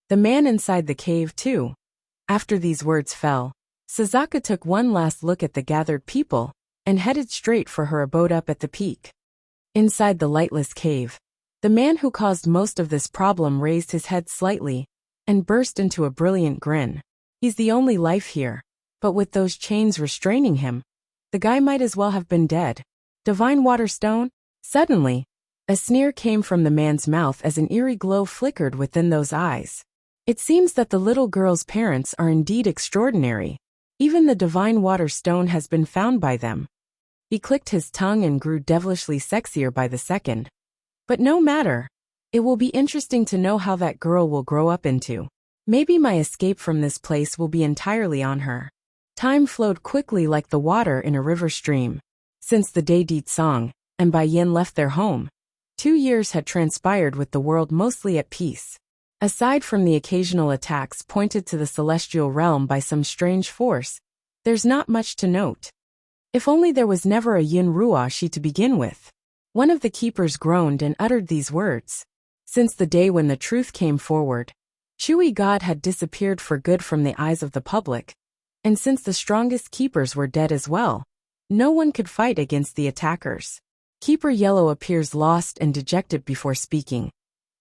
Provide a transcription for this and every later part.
The man inside the cave too. After these words fell, Suzaka took one last look at the gathered people and headed straight for her abode up at the peak. Inside the lightless cave, the man who caused most of this problem raised his head slightly and burst into a brilliant grin. He's the only life here, but with those chains restraining him, the guy might as well have been dead. Divine water stone? Suddenly, a sneer came from the man's mouth as an eerie glow flickered within those eyes. It seems that the little girl's parents are indeed extraordinary. Even the divine water stone has been found by them. He clicked his tongue and grew devilishly sexier by the second. But no matter. It will be interesting to know how that girl will grow up into. Maybe my escape from this place will be entirely on her. Time flowed quickly like the water in a river stream. Since the day Di Tsang and Bai Yin left their home, 2 years had transpired with the world mostly at peace. Aside from the occasional attacks pointed to the celestial realm by some strange force, there's not much to note. If only there was never a Yin Ruashi to begin with. One of the keepers groaned and uttered these words. Since the day when the truth came forward, Chui God had disappeared for good from the eyes of the public, and since the strongest keepers were dead as well, no one could fight against the attackers. Keeper Yellow appears lost and dejected before speaking.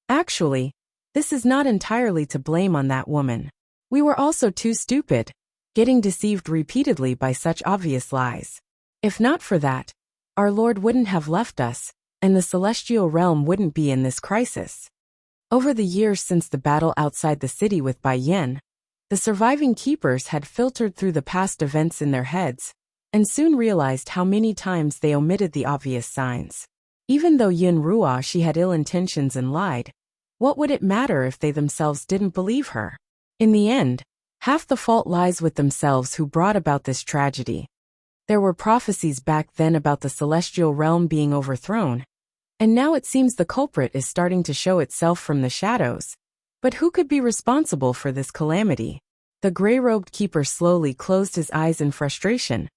Actually, this is not entirely to blame on that woman. We were also too stupid, getting deceived repeatedly by such obvious lies. If not for that, our Lord wouldn't have left us, and the celestial realm wouldn't be in this crisis. Over the years since the battle outside the city with Bai Yin, the surviving keepers had filtered through the past events in their heads, and soon realized how many times they omitted the obvious signs. Even though Yin Ruashi had ill intentions and lied, what would it matter if they themselves didn't believe her? In the end, half the fault lies with themselves who brought about this tragedy. There were prophecies back then about the celestial realm being overthrown, and now it seems the culprit is starting to show itself from the shadows. But who could be responsible for this calamity? The gray-robed keeper slowly closed his eyes in frustration,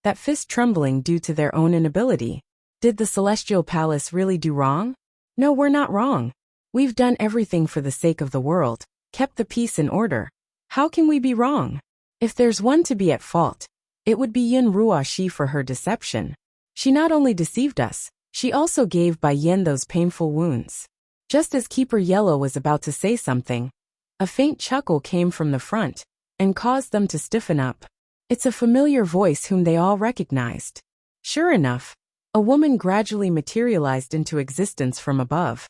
that fist trembling due to their own inability. Did the celestial palace really do wrong? No, we're not wrong. We've done everything for the sake of the world, kept the peace in order. How can we be wrong? If there's one to be at fault, it would be Yin Ruashi for her deception. She not only deceived us, she also gave Bai Yin those painful wounds. Just as Keeper Yellow was about to say something, a faint chuckle came from the front and caused them to stiffen up. It's a familiar voice whom they all recognized. Sure enough, a woman gradually materialized into existence from above.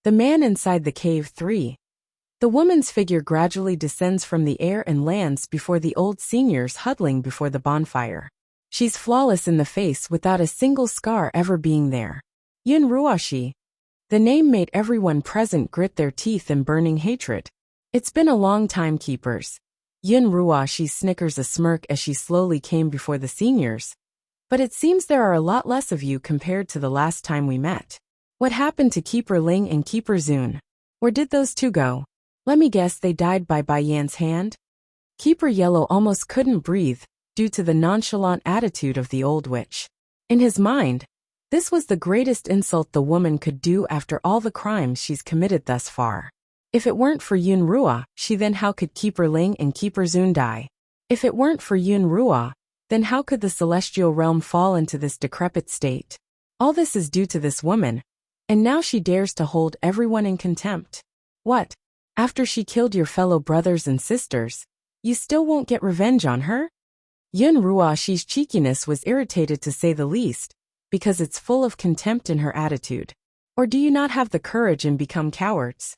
The man inside the cave 3. The woman's figure gradually descends from the air and lands before the old seniors huddling before the bonfire. She's flawless in the face without a single scar ever being there. Yin Ruashi. The name made everyone present grit their teeth in burning hatred. It's been a long time, keepers. Yin Ruashi snickers a smirk as she slowly came before the seniors. But it seems there are a lot less of you compared to the last time we met. What happened to Keeper Ling and Keeper Zun? Where did those two go? Let me guess, they died by Bai Yan's hand? Keeper Yellow almost couldn't breathe, due to the nonchalant attitude of the old witch. In his mind, this was the greatest insult the woman could do after all the crimes she's committed thus far. If it weren't for Yun Rua, then how could Keeper Ling and Keeper Zun die? If it weren't for Yun Rua, then how could the celestial realm fall into this decrepit state? All this is due to this woman, and now she dares to hold everyone in contempt. What? After she killed your fellow brothers and sisters, you still won't get revenge on her? Yun Ruashi's cheekiness was irritated to say the least, because it's full of contempt in her attitude. Or do you not have the courage and become cowards?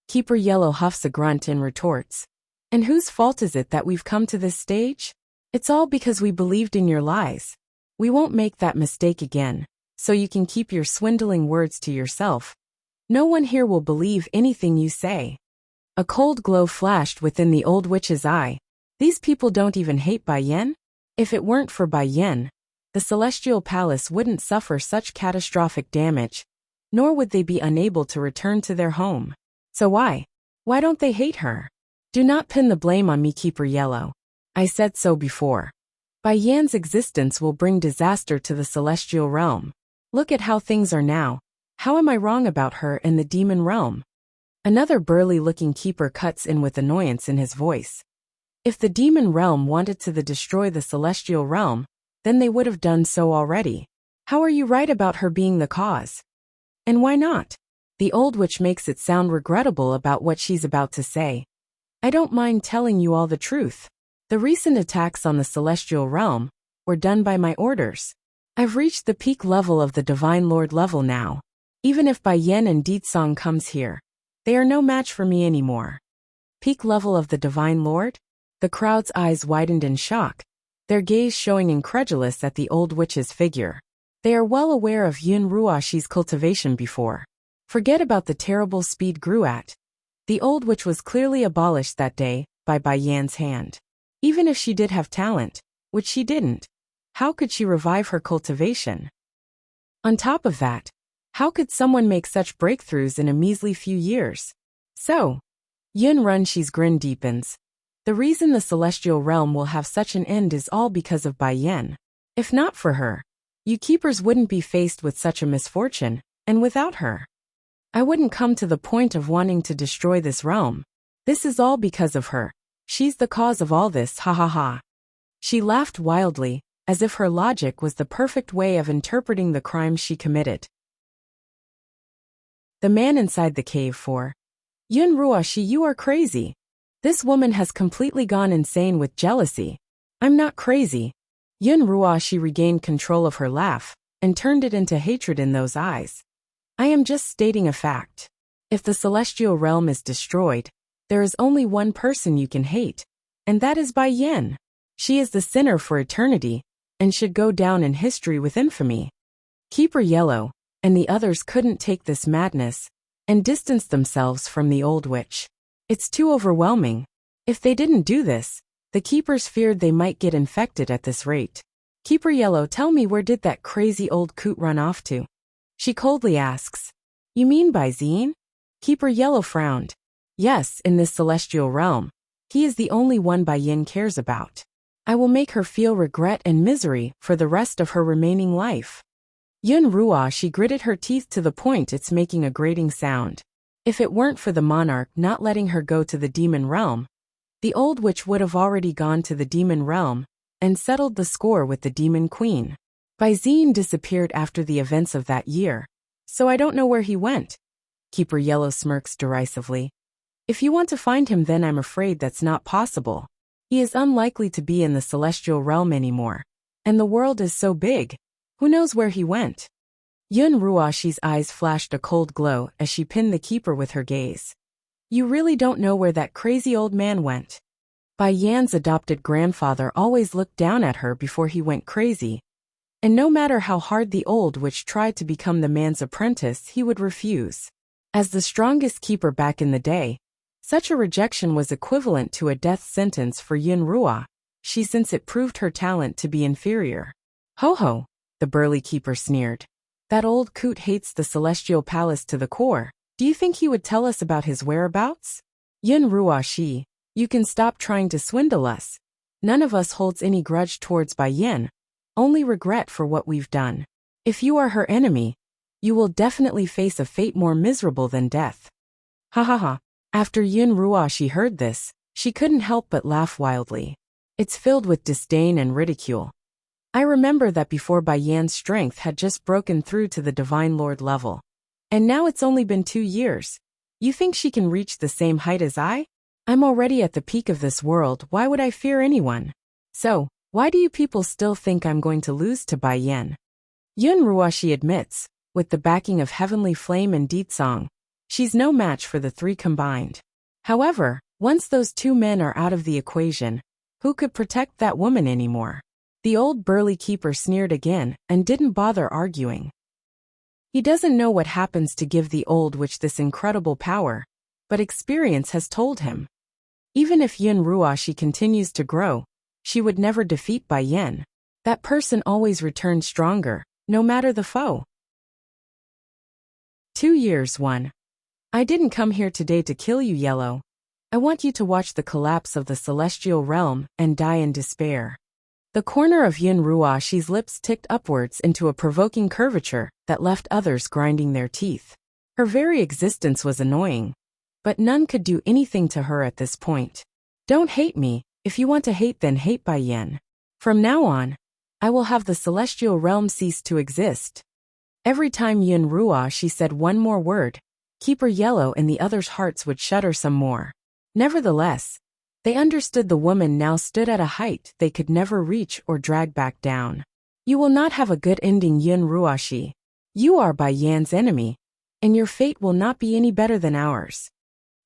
Keeper Yellow huffs a grunt and retorts. And whose fault is it that we've come to this stage? It's all because we believed in your lies. We won't make that mistake again, so you can keep your swindling words to yourself. No one here will believe anything you say. A cold glow flashed within the old witch's eye. These people don't even hate Bai Yin? If it weren't for Bai Yin, the celestial palace wouldn't suffer such catastrophic damage, nor would they be unable to return to their home. So why? Why don't they hate her? Do not pin the blame on me, Keeper Yellow. I said so before. Bai Yan's existence will bring disaster to the celestial realm. Look at how things are now. How am I wrong about her and the demon realm? Another burly-looking keeper cuts in with annoyance in his voice. If the demon realm wanted to destroy the celestial realm, then they would have done so already. How are you right about her being the cause? And why not? The old witch makes it sound regrettable about what she's about to say. I don't mind telling you all the truth. The recent attacks on the celestial realm were done by my orders. I've reached the peak level of the Divine Lord level now. Even if Bai Yan and Ditsong comes here, they are no match for me anymore. Peak level of the Divine Lord? The crowd's eyes widened in shock, their gaze showing incredulous at the old witch's figure. They are well aware of Yun Ruoxi's cultivation before. Forget about the terrible speed grew at. The old witch was clearly abolished that day by Bai Yan's hand. Even if she did have talent, which she didn't, how could she revive her cultivation? On top of that, how could someone make such breakthroughs in a measly few years? So, Yun Runxi's grin deepens. The reason the celestial realm will have such an end is all because of Bai Yan. If not for her, you keepers wouldn't be faced with such a misfortune, and without her, I wouldn't come to the point of wanting to destroy this realm. This is all because of her. She's the cause of all this, ha ha ha. She laughed wildly, as if her logic was the perfect way of interpreting the crimes she committed. The man inside the cave for, Yun Ruoxi, you are crazy. This woman has completely gone insane with jealousy. I'm not crazy. Yun Ruoxi regained control of her laugh, and turned it into hatred in those eyes. I am just stating a fact. If the celestial realm is destroyed, there is only one person you can hate, and that is Bai Yan. She is the sinner for eternity, and should go down in history with infamy. Keeper Yellow and the others couldn't take this madness, and distanced themselves from the old witch. It's too overwhelming. If they didn't do this, the keepers feared they might get infected at this rate. Keeper Yellow, tell me, where did that crazy old coot run off to? She coldly asks. You mean Bai Zine? Keeper Yellow frowned. Yes, in this celestial realm. He is the only one Bai Yin cares about. I will make her feel regret and misery for the rest of her remaining life. Yun Ruoxi gritted her teeth to the point it's making a grating sound. If it weren't for the monarch not letting her go to the demon realm, the old witch would have already gone to the demon realm and settled the score with the demon queen. Bai Zine disappeared after the events of that year, so I don't know where he went. Keeper Yellow smirks derisively. If you want to find him, then I'm afraid that's not possible. He is unlikely to be in the celestial realm anymore, and the world is so big, who knows where he went? Yun Ruoxi's eyes flashed a cold glow as she pinned the keeper with her gaze. You really don't know where that crazy old man went? Bai Yan's adopted grandfather always looked down at her before he went crazy, and no matter how hard the old witch tried to become the man's apprentice, he would refuse. As the strongest keeper back in the day, such a rejection was equivalent to a death sentence for Yun Ruoxi, since it proved her talent to be inferior. Ho ho, the burly keeper sneered. That old coot hates the celestial palace to the core. Do you think he would tell us about his whereabouts? Yun Ruoxi, you can stop trying to swindle us. None of us holds any grudge towards Bai Yan, only regret for what we've done. If you are her enemy, you will definitely face a fate more miserable than death. Ha ha ha. After Yun Ruoxi heard this, she couldn't help but laugh wildly. It's filled with disdain and ridicule. I remember that before Bai Yan's strength had just broken through to the Divine Lord level. And now it's only been 2 years. You think she can reach the same height as I? I'm already at the peak of this world, why would I fear anyone? So, why do you people still think I'm going to lose to Bai Yan? Yun Ruoxi admits, with the backing of Heavenly Flame and Ditsong, she's no match for the three combined. However, once those two men are out of the equation, who could protect that woman anymore? The old burly keeper sneered again and didn't bother arguing. He doesn't know what happens to give the old witch this incredible power, but experience has told him. Even if Yun Ruoxi continues to grow, she would never defeat Bai Yan. That person always returns stronger, no matter the foe. 2 years 1. I didn't come here today to kill you, Yellow. I want you to watch the collapse of the celestial realm and die in despair. The corner of Yun Ruoxi's lips ticked upwards into a provoking curvature that left others grinding their teeth. Her very existence was annoying, but none could do anything to her at this point. Don't hate me. If you want to hate, then hate Bai Yan. From now on, I will have the celestial realm cease to exist. Every time Yun Ruoshi said one more word, Keeper Yellow and the others' hearts would shudder some more. Nevertheless, they understood the woman now stood at a height they could never reach or drag back down. You will not have a good ending, Yun Ruoshi. You are Bai Yan's enemy, and your fate will not be any better than ours.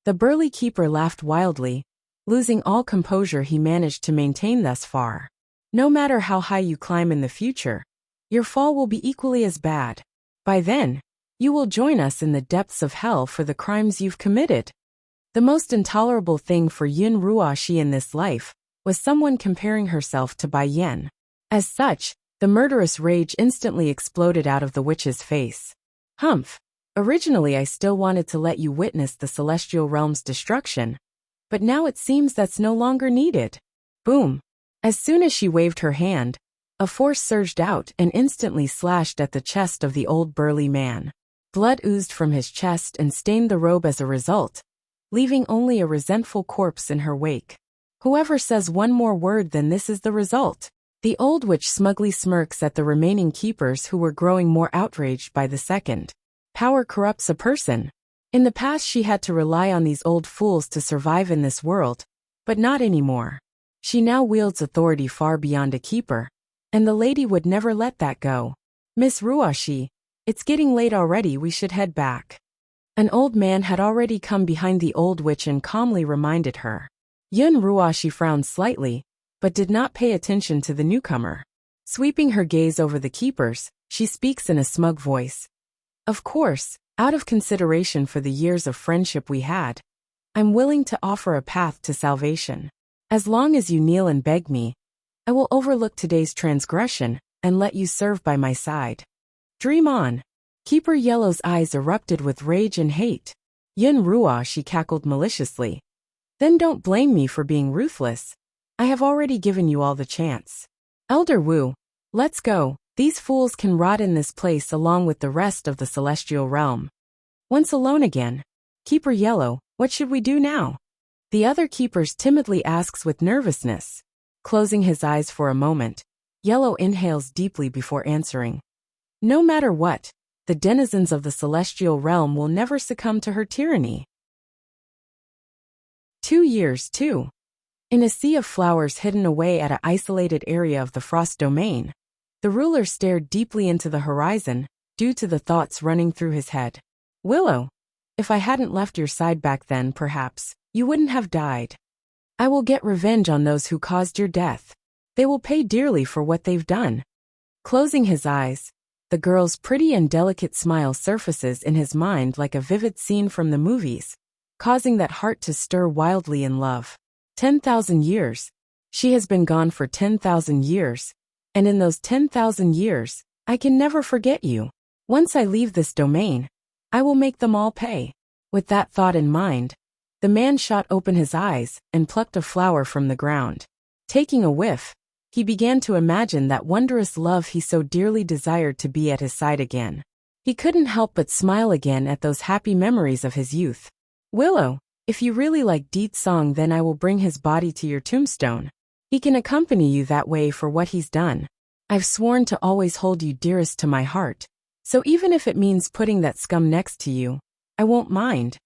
The burly keeper laughed wildly, losing all composure he managed to maintain thus far. No matter how high you climb in the future, your fall will be equally as bad. By then, you will join us in the depths of hell for the crimes you've committed. The most intolerable thing for Yun Ruoshi in this life was someone comparing herself to Bai Yan. As such, the murderous rage instantly exploded out of the witch's face. Humph! Originally I still wanted to let you witness the celestial realm's destruction, but now it seems that's no longer needed. Boom! As soon as she waved her hand, a force surged out and instantly slashed at the chest of the old burly man. Blood oozed from his chest and stained the robe as a result, leaving only a resentful corpse in her wake. Whoever says one more word, then this is the result. The old witch smugly smirks at the remaining keepers who were growing more outraged by the second. Power corrupts a person. In the past she had to rely on these old fools to survive in this world, but not anymore. She now wields authority far beyond a keeper, and the lady would never let that go. Miss Ruoshi, it's getting late already, we should head back. An old man had already come behind the old witch and calmly reminded her. Yun Ruoshi frowned slightly, but did not pay attention to the newcomer. Sweeping her gaze over the keepers, she speaks in a smug voice. Of course, out of consideration for the years of friendship we had, I'm willing to offer a path to salvation. As long as you kneel and beg me, I will overlook today's transgression and let you serve by my side. Dream on. Keeper Yellow's eyes erupted with rage and hate. Yun Ruoshi cackled maliciously. Then don't blame me for being ruthless. I have already given you all the chance. Elder Wu, let's go. These fools can rot in this place along with the rest of the celestial realm. Once alone again, Keeper Yellow, what should we do now? The other keepers timidly asks with nervousness. Closing his eyes for a moment, Yellow inhales deeply before answering. No matter what, the denizens of the celestial realm will never succumb to her tyranny. 2 years, too. In a sea of flowers hidden away at an isolated area of the Frost Domain, the ruler stared deeply into the horizon, due to the thoughts running through his head. Willow, if I hadn't left your side back then, perhaps you wouldn't have died. I will get revenge on those who caused your death. They will pay dearly for what they've done. Closing his eyes, the girl's pretty and delicate smile surfaces in his mind like a vivid scene from the movies, causing that heart to stir wildly in love. 10,000 years. She has been gone for 10,000 years, and in those 10,000 years, I can never forget you. Once I leave this domain, I will make them all pay. With that thought in mind, the man shot open his eyes and plucked a flower from the ground. Taking a whiff, he began to imagine that wondrous love he so dearly desired to be at his side again. He couldn't help but smile again at those happy memories of his youth. Willow, if you really like Deet's song, then I will bring his body to your tombstone. He can accompany you that way for what he's done. I've sworn to always hold you dearest to my heart, so even if it means putting that scum next to you, I won't mind.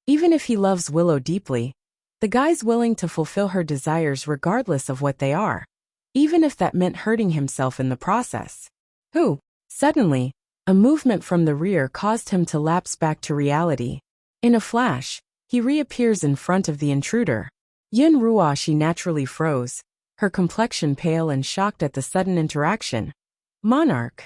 Even if he loves Willow deeply, the guy's willing to fulfill her desires regardless of what they are, even if that meant hurting himself in the process. Who? Suddenly, a movement from the rear caused him to lapse back to reality. In a flash, he reappears in front of the intruder. Yun Ruoshi naturally froze, her complexion pale and shocked at the sudden interaction. Monarch.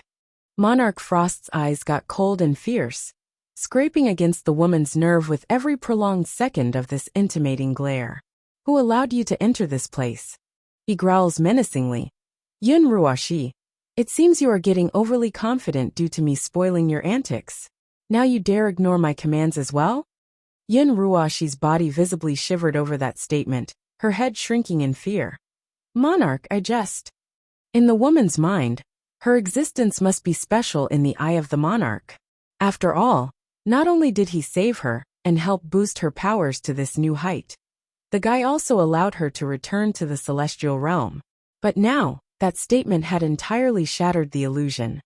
Monarch Frost's eyes got cold and fierce, scraping against the woman's nerve with every prolonged second of this intimating glare. Who allowed you to enter this place? He growls menacingly. Yun Ruoshi, it seems you are getting overly confident due to me spoiling your antics. Now you dare ignore my commands as well? Yun Ruoshi's body visibly shivered over that statement, her head shrinking in fear. Monarch, I jest. In the woman's mind, her existence must be special in the eye of the monarch. After all, not only did he save her, and help boost her powers to this new height. The guy also allowed her to return to the celestial realm. But now, that statement had entirely shattered the illusion.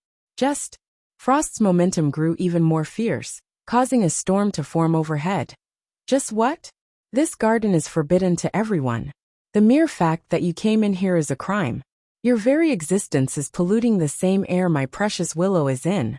Frost's momentum grew even more fierce, causing a storm to form overhead. Just what? This garden is forbidden to everyone. The mere fact that you came in here is a crime. Your very existence is polluting the same air my precious Willow is in.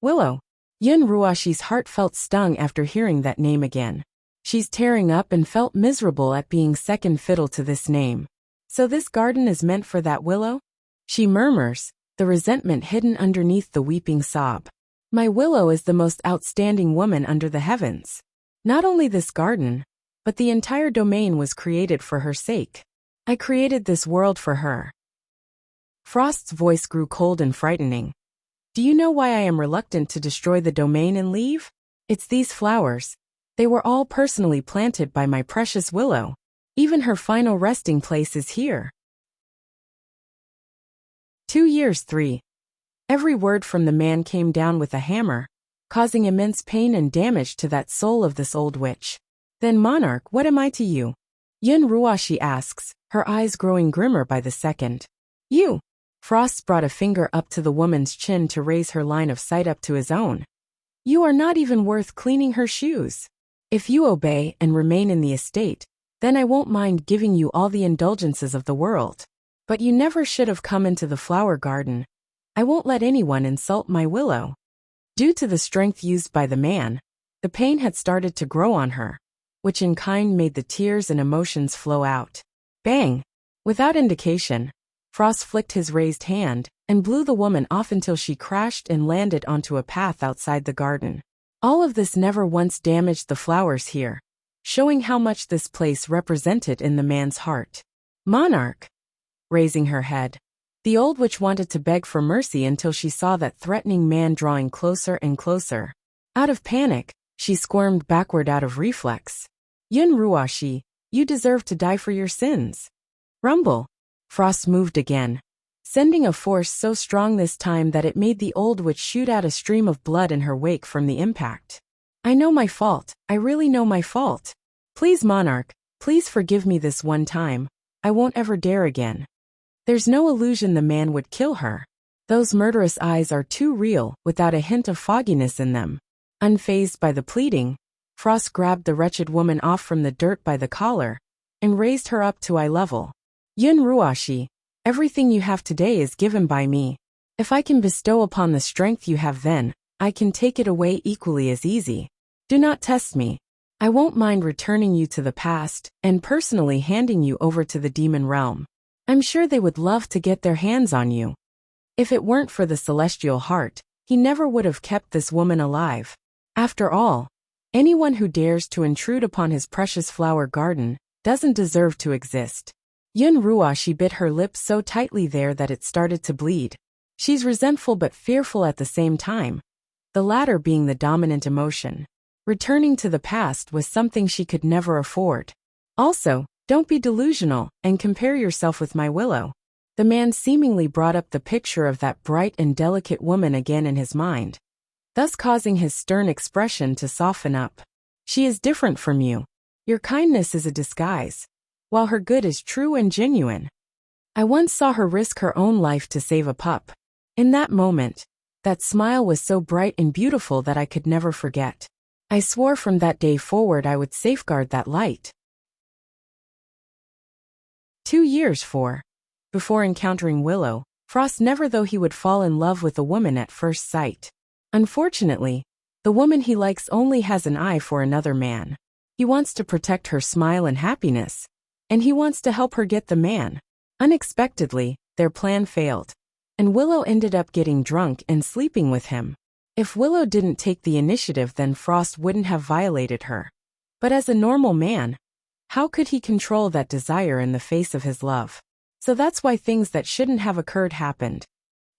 Willow. Yun Ruashi's heart felt stung after hearing that name again. She's tearing up and felt miserable at being second fiddle to this name. So this garden is meant for that Willow? She murmurs, the resentment hidden underneath the weeping sob. My Willow is the most outstanding woman under the heavens. Not only this garden, but the entire domain was created for her sake. I created this world for her. Frost's voice grew cold and frightening. Do you know why I am reluctant to destroy the domain and leave? It's these flowers. They were all personally planted by my precious Willow. Even her final resting place is here. 2 years 3. Every word from the man came down with a hammer, causing immense pain and damage to that soul of this old witch. Then monarch, what am I to you? Yun Ruashi asks, her eyes growing grimmer by the second. You. Frost brought a finger up to the woman's chin to raise her line of sight up to his own. You are not even worth cleaning her shoes. If you obey and remain in the estate, then I won't mind giving you all the indulgences of the world. But you never should have come into the flower garden. I won't let anyone insult my Willow. Due to the strength used by the man, the pain had started to grow on her, which in kind made the tears and emotions flow out. Bang! Without indication, Frost flicked his raised hand and blew the woman off until she crashed and landed onto a path outside the garden. All of this never once damaged the flowers here, showing how much this place represented in the man's heart. Monarch! Raising her head, the old witch wanted to beg for mercy until she saw that threatening man drawing closer and closer. Out of panic, she squirmed backward out of reflex. Yun Ruashi, you deserve to die for your sins. Rumble. Frost moved again, sending a force so strong this time that it made the old witch shoot out a stream of blood in her wake from the impact. I know my fault, I really know my fault. Please monarch, please forgive me this one time, I won't ever dare again. There's no illusion the man would kill her. Those murderous eyes are too real without a hint of fogginess in them. Unfazed by the pleading, Frost grabbed the wretched woman off from the dirt by the collar and raised her up to eye level. Yun Ruashi, everything you have today is given by me. If I can bestow upon the strength you have then, I can take it away equally as easy. Do not test me. I won't mind returning you to the past and personally handing you over to the demon realm. I'm sure they would love to get their hands on you. If it weren't for the celestial heart, he never would have kept this woman alive. After all, anyone who dares to intrude upon his precious flower garden doesn't deserve to exist. Yun Ruashi bit her lips so tightly there that it started to bleed. She's resentful but fearful at the same time, the latter being the dominant emotion. Returning to the past was something she could never afford. Also, don't be delusional and compare yourself with my Willow. The man seemingly brought up the picture of that bright and delicate woman again in his mind, thus causing his stern expression to soften up. She is different from you. Your kindness is a disguise, while her good is true and genuine. I once saw her risk her own life to save a pup. In that moment, that smile was so bright and beautiful that I could never forget. I swore from that day forward I would safeguard that light. 2 years 4. Before encountering Willow, Frost never thought he would fall in love with a woman at first sight. Unfortunately, the woman he likes only has an eye for another man. He wants to protect her smile and happiness, and he wants to help her get the man. Unexpectedly, their plan failed, and Willow ended up getting drunk and sleeping with him. If Willow didn't take the initiative, then Frost wouldn't have violated her. But as a normal man, how could he control that desire in the face of his love? So that's why things that shouldn't have occurred happened.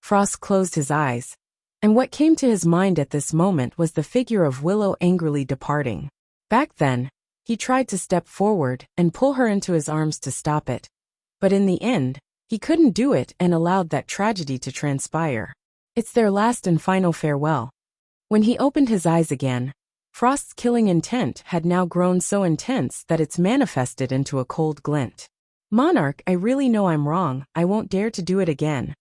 Frost closed his eyes, and what came to his mind at this moment was the figure of Willow angrily departing. Back then, he tried to step forward and pull her into his arms to stop it. But in the end, he couldn't do it and allowed that tragedy to transpire. It's their last and final farewell. When he opened his eyes again, Frost's killing intent had now grown so intense that it's manifested into a cold glint. Monarch, I really know I'm wrong, I won't dare to do it again.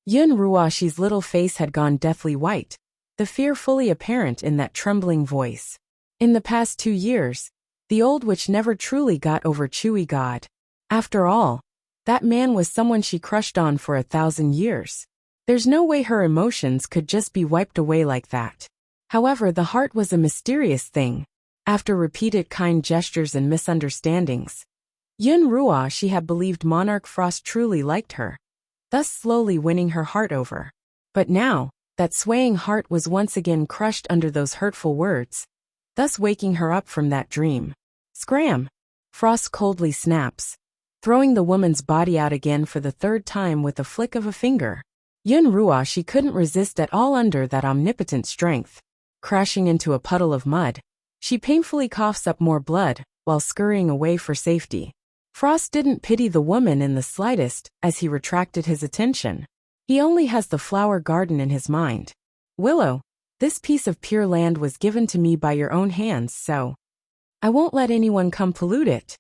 Yun Ruoxi's little face had gone deathly white, the fear fully apparent in that trembling voice. In the past 2 years, the old witch never truly got over Chewy God. After all, that man was someone she crushed on for 1,000 years. There's no way her emotions could just be wiped away like that. However, the heart was a mysterious thing. After repeated kind gestures and misunderstandings, Yun Ruoxi had believed Monarch Frost truly liked her, thus slowly winning her heart over. But now, that swaying heart was once again crushed under those hurtful words, thus waking her up from that dream. Scram! Frost coldly snaps, throwing the woman's body out again for the 3rd time with a flick of a finger. Yun Ruoxi couldn't resist at all under that omnipotent strength. Crashing into a puddle of mud, she painfully coughs up more blood, while scurrying away for safety. Frost didn't pity the woman in the slightest as he retracted his attention. He only has the flower garden in his mind. Willow, this piece of pure land was given to me by your own hands, so I won't let anyone come pollute it.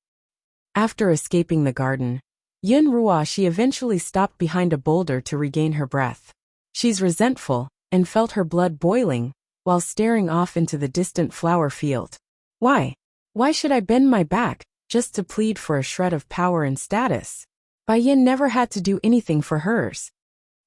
After escaping the garden, Yun Ruoxi eventually stopped behind a boulder to regain her breath. She's resentful, and felt her blood boiling, while staring off into the distant flower field. Why? Why should I bend my back, just to plead for a shred of power and status? Bai Yin never had to do anything for hers.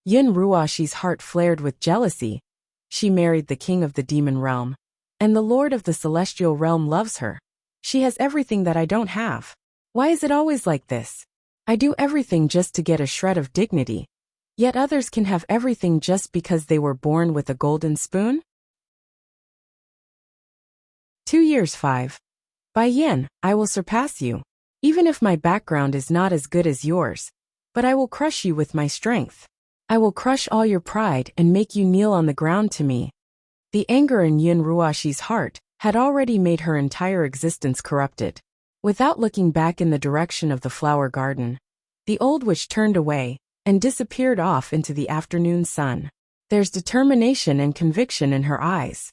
Yun Ruoxi's heart flared with jealousy. She married the king of the demon realm, and the lord of the celestial realm loves her. She has everything that I don't have. Why is it always like this? I do everything just to get a shred of dignity, yet others can have everything just because they were born with a golden spoon? 2 years 5. Bai Yin, I will surpass you. Even if my background is not as good as yours, but I will crush you with my strength. I will crush all your pride and make you kneel on the ground to me. The anger in Yun Ruoxi's heart had already made her entire existence corrupted. Without looking back in the direction of the flower garden, the old witch turned away and disappeared off into the afternoon sun. There's determination and conviction in her eyes.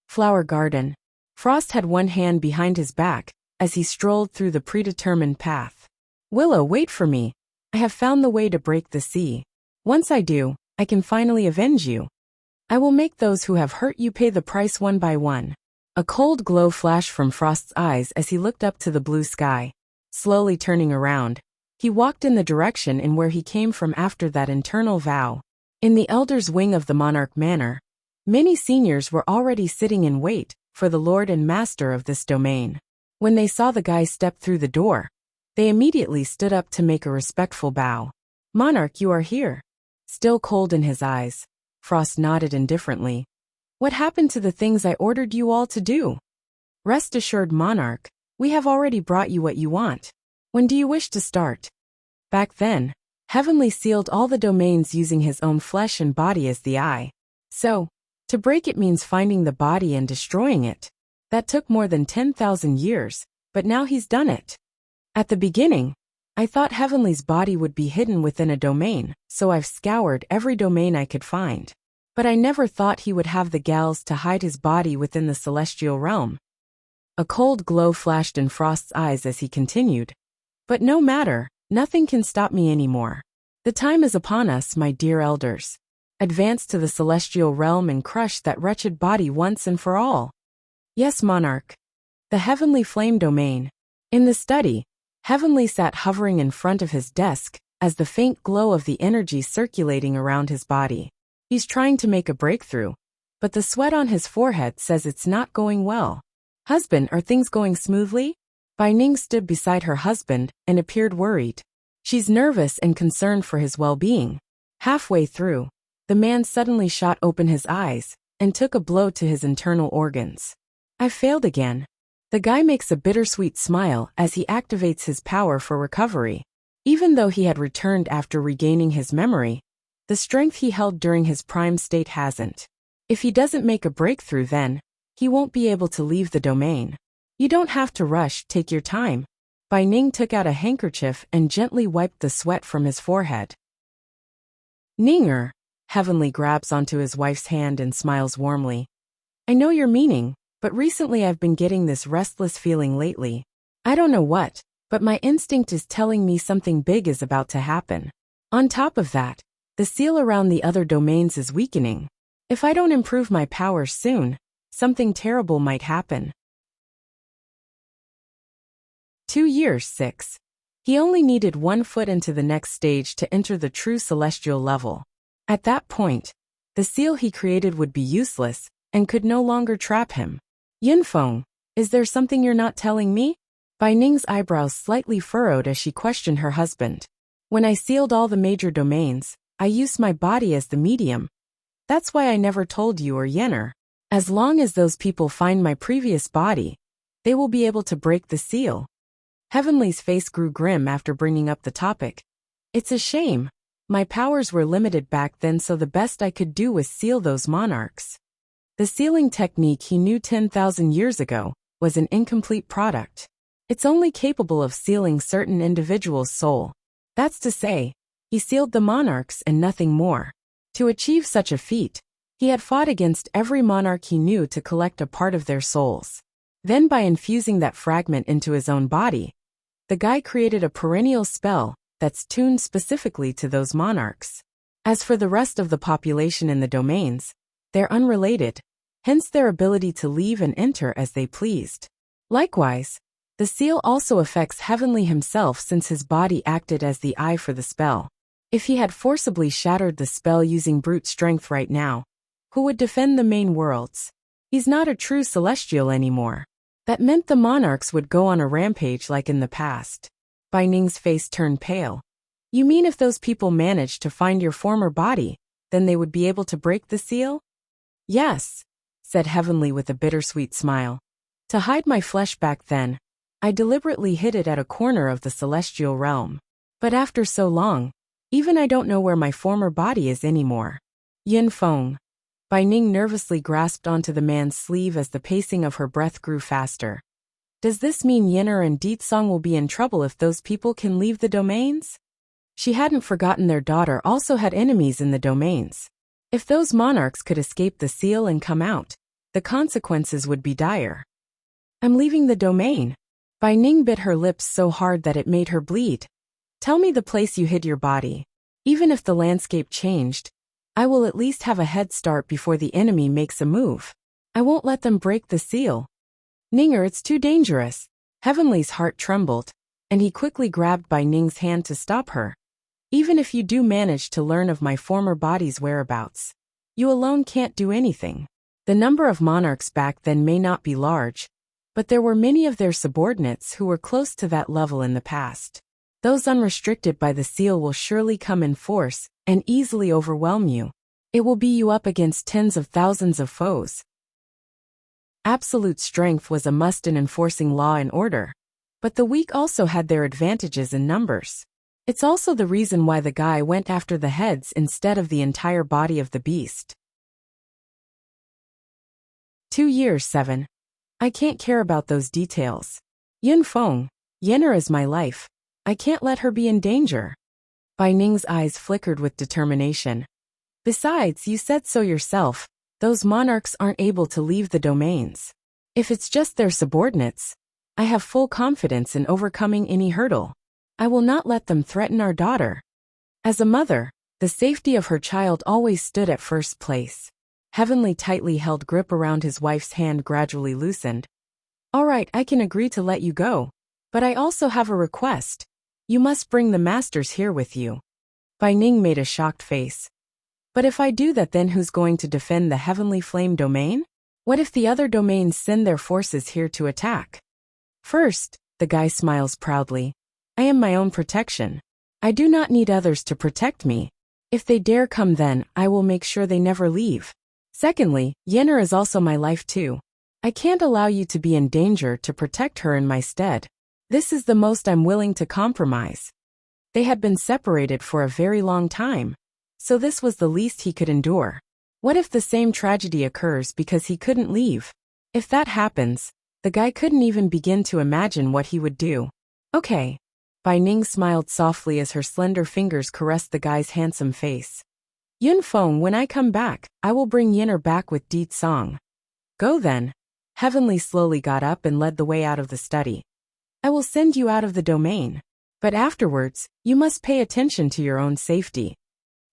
Flower garden. Frost had one hand behind his back as he strolled through the predetermined path. Willow, wait for me. I have found the way to break the sea. Once I do, I can finally avenge you. I will make those who have hurt you pay the price one by one. A cold glow flashed from Frost's eyes as he looked up to the blue sky. Slowly turning around, he walked in the direction in where he came from after that internal vow. In the elder's wing of the Monarch Manor, many seniors were already sitting in wait for the lord and master of this domain. When they saw the guy step through the door, they immediately stood up to make a respectful bow. Monarch, you are here. Still cold in his eyes, Frost nodded indifferently. What happened to the things I ordered you all to do? Rest assured, Monarch, we have already brought you what you want. When do you wish to start? Back then, Heavenly sealed all the domains using his own flesh and body as the eye. So, to break it means finding the body and destroying it. That took more than 10,000 years, but now he's done it. At the beginning, I thought Heavenly's body would be hidden within a domain, so I've scoured every domain I could find. But I never thought he would have the gals to hide his body within the celestial realm. A cold glow flashed in Frost's eyes as he continued. But no matter, nothing can stop me anymore. The time is upon us, my dear elders. Advance to the celestial realm and crush that wretched body once and for all. Yes, Monarch. The Heavenly Flame Domain. In the study, Heavenly sat hovering in front of his desk as the faint glow of the energy circulating around his body. He's trying to make a breakthrough, but the sweat on his forehead says it's not going well. Husband, are things going smoothly? Bai Ning stood beside her husband and appeared worried. She's nervous and concerned for his well-being. Halfway through, the man suddenly shot open his eyes and took a blow to his internal organs. I failed again. The guy makes a bittersweet smile as he activates his power for recovery. Even though he had returned after regaining his memory, the strength he held during his prime state hasn't. If he doesn't make a breakthrough, then he won't be able to leave the domain. You don't have to rush, take your time. Bai Ning took out a handkerchief and gently wiped the sweat from his forehead. Ninger, Heavenly grabs onto his wife's hand and smiles warmly. I know your meaning. but recently I've been getting this restless feeling lately. I don't know what, but my instinct is telling me something big is about to happen. On top of that, the seal around the other domains is weakening. If I don't improve my powers soon, something terrible might happen. 2 years 6. He only needed 1 foot into the next stage to enter the true celestial level. At that point, the seal he created would be useless and could no longer trap him. Yunfeng, is there something you're not telling me? Bai Ning's eyebrows slightly furrowed as she questioned her husband. When I sealed all the major domains, I used my body as the medium. That's why I never told you or Yenner. As long as those people find my previous body, they will be able to break the seal. Heavenly's face grew grim after bringing up the topic. It's a shame. My powers were limited back then, so the best I could do was seal those monarchs. The sealing technique he knew 10,000 years ago was an incomplete product. It's only capable of sealing certain individuals' soul. That's to say, he sealed the monarchs and nothing more. To achieve such a feat, he had fought against every monarch he knew to collect a part of their souls. Then by infusing that fragment into his own body, the guy created a perennial spell that's tuned specifically to those monarchs. As for the rest of the population in the domains, they're unrelated, hence their ability to leave and enter as they pleased. Likewise, the seal also affects Heavenly himself since his body acted as the eye for the spell. If he had forcibly shattered the spell using brute strength right now, who would defend the main worlds? He's not a true celestial anymore. That meant the monarchs would go on a rampage like in the past. Bai Ning's face turned pale. You mean if those people managed to find your former body, then they would be able to break the seal? Yes, said Heavenly with a bittersweet smile. To hide my flesh back then, I deliberately hid it at a corner of the celestial realm. But after so long, even I don't know where my former body is anymore. Yunfeng. Bai Ning nervously grasped onto the man's sleeve as the pacing of her breath grew faster. Does this mean Yenner and Ditsong will be in trouble if those people can leave the domains? She hadn't forgotten their daughter also had enemies in the domains. If those monarchs could escape the seal and come out, the consequences would be dire. I'm leaving the domain. Bai Ning bit her lips so hard that it made her bleed. Tell me the place you hid your body. Even if the landscape changed, I will at least have a head start before the enemy makes a move. I won't let them break the seal. Ninger, it's too dangerous. Heavenly's heart trembled, and he quickly grabbed Bai Ning's hand to stop her. Even if you do manage to learn of my former body's whereabouts, you alone can't do anything. The number of monarchs back then may not be large, but there were many of their subordinates who were close to that level in the past. Those unrestricted by the seal will surely come in force and easily overwhelm you. It will be you up against tens of thousands of foes. Absolute strength was a must in enforcing law and order, but the weak also had their advantages in numbers. It's also the reason why the guy went after the heads instead of the entire body of the beast. 2 years 7. I can't care about those details. Yunfeng, Yenner is my life. I can't let her be in danger. Bai Ning's eyes flickered with determination. Besides, you said so yourself, those monarchs aren't able to leave the domains. If it's just their subordinates, I have full confidence in overcoming any hurdle. I will not let them threaten our daughter. As a mother, the safety of her child always stood at first place. Heavenly tightly held grip around his wife's hand gradually loosened. All right, I can agree to let you go, but I also have a request. You must bring the masters here with you. Bai Ning made a shocked face. But if I do that, then who's going to defend the Heavenly Flame domain? What if the other domains send their forces here to attack? First, the guy smiles proudly. I am my own protection. I do not need others to protect me. If they dare come, then I will make sure they never leave. Secondly, Yenner is also my life too. I can't allow you to be in danger to protect her in my stead. This is the most I'm willing to compromise. They had been separated for a very long time, so this was the least he could endure. What if the same tragedy occurs because he couldn't leave? If that happens, the guy couldn't even begin to imagine what he would do. Okay. Bai Ning smiled softly as her slender fingers caressed the guy's handsome face. Yunfeng, when I come back, I will bring Yenner back with Ditsong. Go then. Heavenly slowly got up and led the way out of the study. I will send you out of the domain. But afterwards, you must pay attention to your own safety.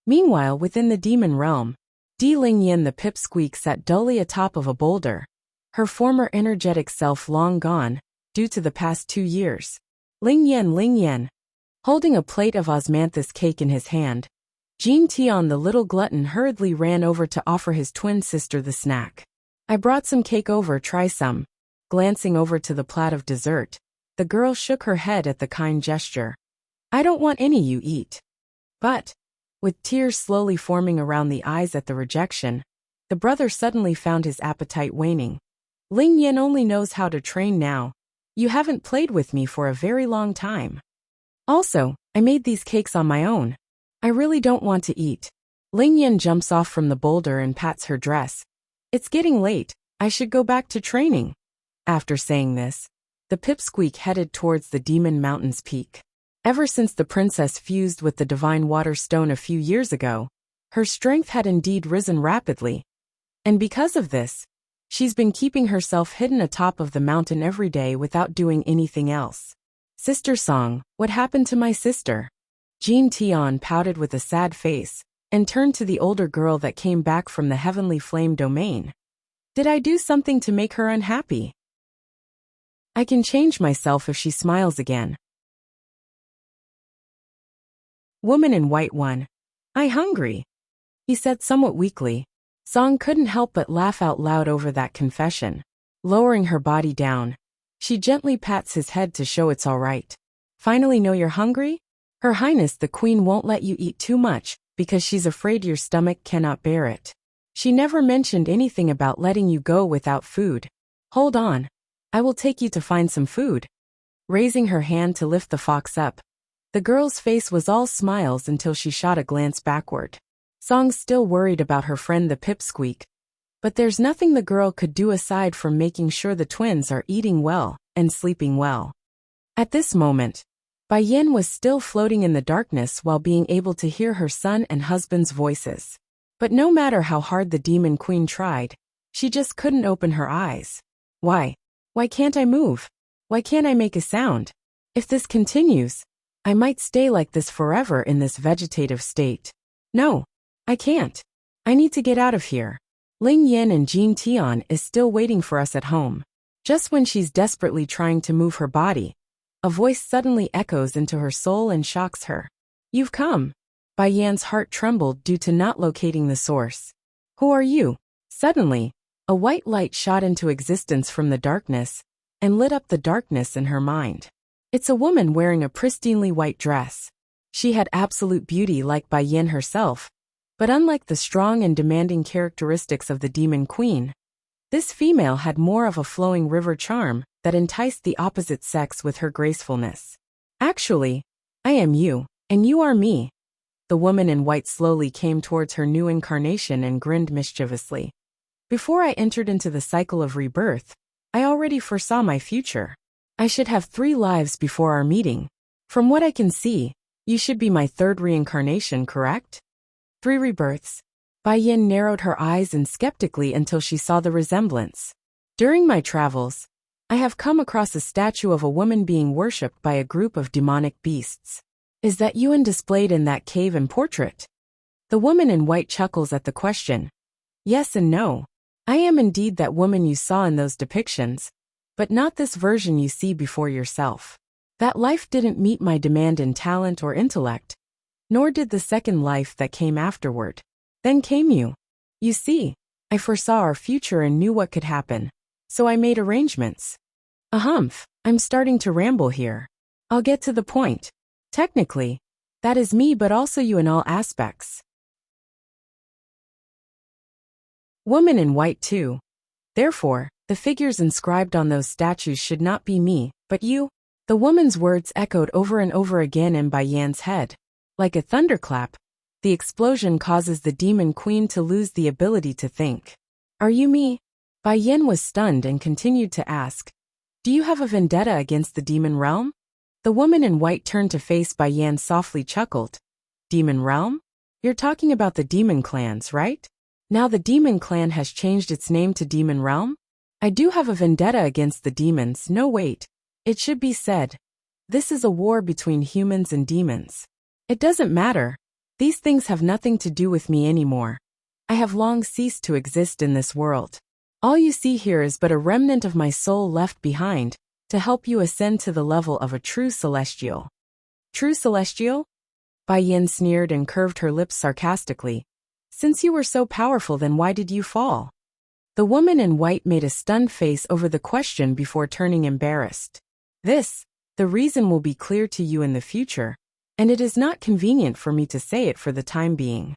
Meanwhile, within the demon realm, Ling Yin the pipsqueak sat dully atop of a boulder, her former energetic self long gone, due to the past 2 years. Ling Yan. Holding a plate of osmanthus cake in his hand, Jean Tion the little glutton hurriedly ran over to offer his twin sister the snack. I brought some cake over, try some. Glancing over to the plate of dessert, the girl shook her head at the kind gesture. I don't want any, you eat. But, with tears slowly forming around the eyes at the rejection, the brother suddenly found his appetite waning. Ling Yin only knows how to train now. You haven't played with me for a very long time. Also, I made these cakes on my own. I really don't want to eat. Ling Yin jumps off from the boulder and pats her dress. It's getting late, I should go back to training. After saying this, the pipsqueak headed towards the Demon Mountain's peak. Ever since the princess fused with the divine water stone a few years ago, her strength had indeed risen rapidly. And because of this, she's been keeping herself hidden atop of the mountain every day without doing anything else. Sister Song, what happened to my sister? Jean Tion pouted with a sad face, and turned to the older girl that came back from the Heavenly Flame domain. Did I do something to make her unhappy? I can change myself if she smiles again. Woman in White 1. I hungry? He said somewhat weakly. Song couldn't help but laugh out loud over that confession. Lowering her body down, she gently pats his head to show it's all right. Finally know you're hungry? Her Highness the Queen won't let you eat too much, because she's afraid your stomach cannot bear it. She never mentioned anything about letting you go without food. Hold on. I will take you to find some food. Raising her hand to lift the fox up, the girl's face was all smiles until she shot a glance backward. Song's still worried about her friend the pipsqueak, but there's nothing the girl could do aside from making sure the twins are eating well and sleeping well. At this moment, Bai Yin was still floating in the darkness while being able to hear her son and husband's voices. But no matter how hard the demon queen tried, she just couldn't open her eyes. Why? Why can't I move? Why can't I make a sound? If this continues, I might stay like this forever in this vegetative state. No, I can't. I need to get out of here. Ling Yin and Jean Tion is still waiting for us at home. Just when she's desperately trying to move her body, a voice suddenly echoes into her soul and shocks her. You've come. Bai Yan's heart trembled due to not locating the source. Who are you? Suddenly, a white light shot into existence from the darkness and lit up the darkness in her mind. It's a woman wearing a pristinely white dress. She had absolute beauty like Bai Yin herself, but unlike the strong and demanding characteristics of the demon queen, this female had more of a flowing river charm that enticed the opposite sex with her gracefulness. Actually, I am you, and you are me. The woman in white slowly came towards her new incarnation and grinned mischievously. Before I entered into the cycle of rebirth, I already foresaw my future. I should have 3 lives before our meeting. From what I can see, you should be my 3rd reincarnation, correct? 3 rebirths. Bai Yin narrowed her eyes and skeptically until she saw the resemblance. During my travels, I have come across a statue of a woman being worshipped by a group of demonic beasts. Is that you displayed in that cave and portrait? The woman in white chuckles at the question. Yes and no. I am indeed that woman you saw in those depictions, but not this version you see before yourself. That life didn't meet my demand in talent or intellect, nor did the second life that came afterward. Then came you. You see, I foresaw our future and knew what could happen, so I made arrangements. I'm starting to ramble here. I'll get to the point. Technically, that is me, but also you in all aspects. Woman in white too. Therefore, the figures inscribed on those statues should not be me, but you. The woman's words echoed over and over again in Bai Yan's head. Like a thunderclap, the explosion causes the demon queen to lose the ability to think. Are you me? Bai Yan was stunned and continued to ask. Do you have a vendetta against the demon realm? The woman in white turned to face Bai Yan softly chuckled. Demon realm? You're talking about the demon clans, right? Now the demon clan has changed its name to demon realm? I do have a vendetta against the demons. No, wait. It should be said. This is a war between humans and demons. It doesn't matter. These things have nothing to do with me anymore. I have long ceased to exist in this world. All you see here is but a remnant of my soul left behind, to help you ascend to the level of a true celestial. True celestial? Bai Yin sneered and curved her lips sarcastically. Since you were so powerful, then why did you fall? The woman in white made a stunned face over the question before turning embarrassed. The reason will be clear to you in the future, and it is not convenient for me to say it for the time being.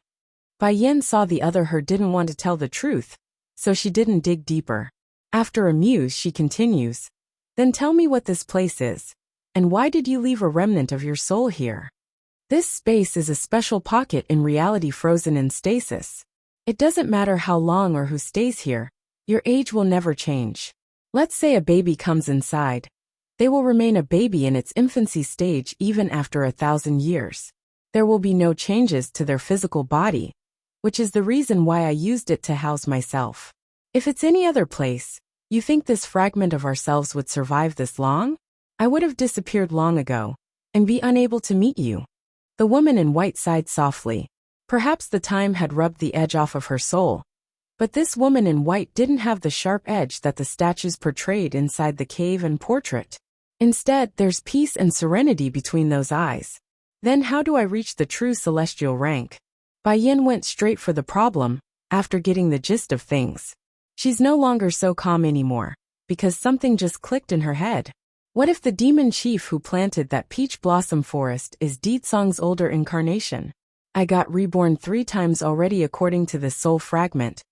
Bai Yin saw the other her didn't want to tell the truth, so she didn't dig deeper. After a muse, she continues, Then tell me what this place is, and why did you leave a remnant of your soul here? This space is a special pocket in reality frozen in stasis. It doesn't matter how long or who stays here, your age will never change. Let's say a baby comes inside. They will remain a baby in its infancy stage even after 1,000 years. There will be no changes to their physical body, which is the reason why I used it to house myself. If it's any other place, you think this fragment of ourselves would survive this long? I would have disappeared long ago, and be unable to meet you. The woman in white sighed softly. Perhaps the time had rubbed the edge off of her soul. But this woman in white didn't have the sharp edge that the statues portrayed inside the cave and portrait. Instead, there's peace and serenity between those eyes. Then how do I reach the true celestial rank? Bai Yin went straight for the problem, after getting the gist of things. She's no longer so calm anymore, because something just clicked in her head. What if the demon chief who planted that peach blossom forest is Deetsong's older incarnation? I got reborn 3 times already according to this soul fragment.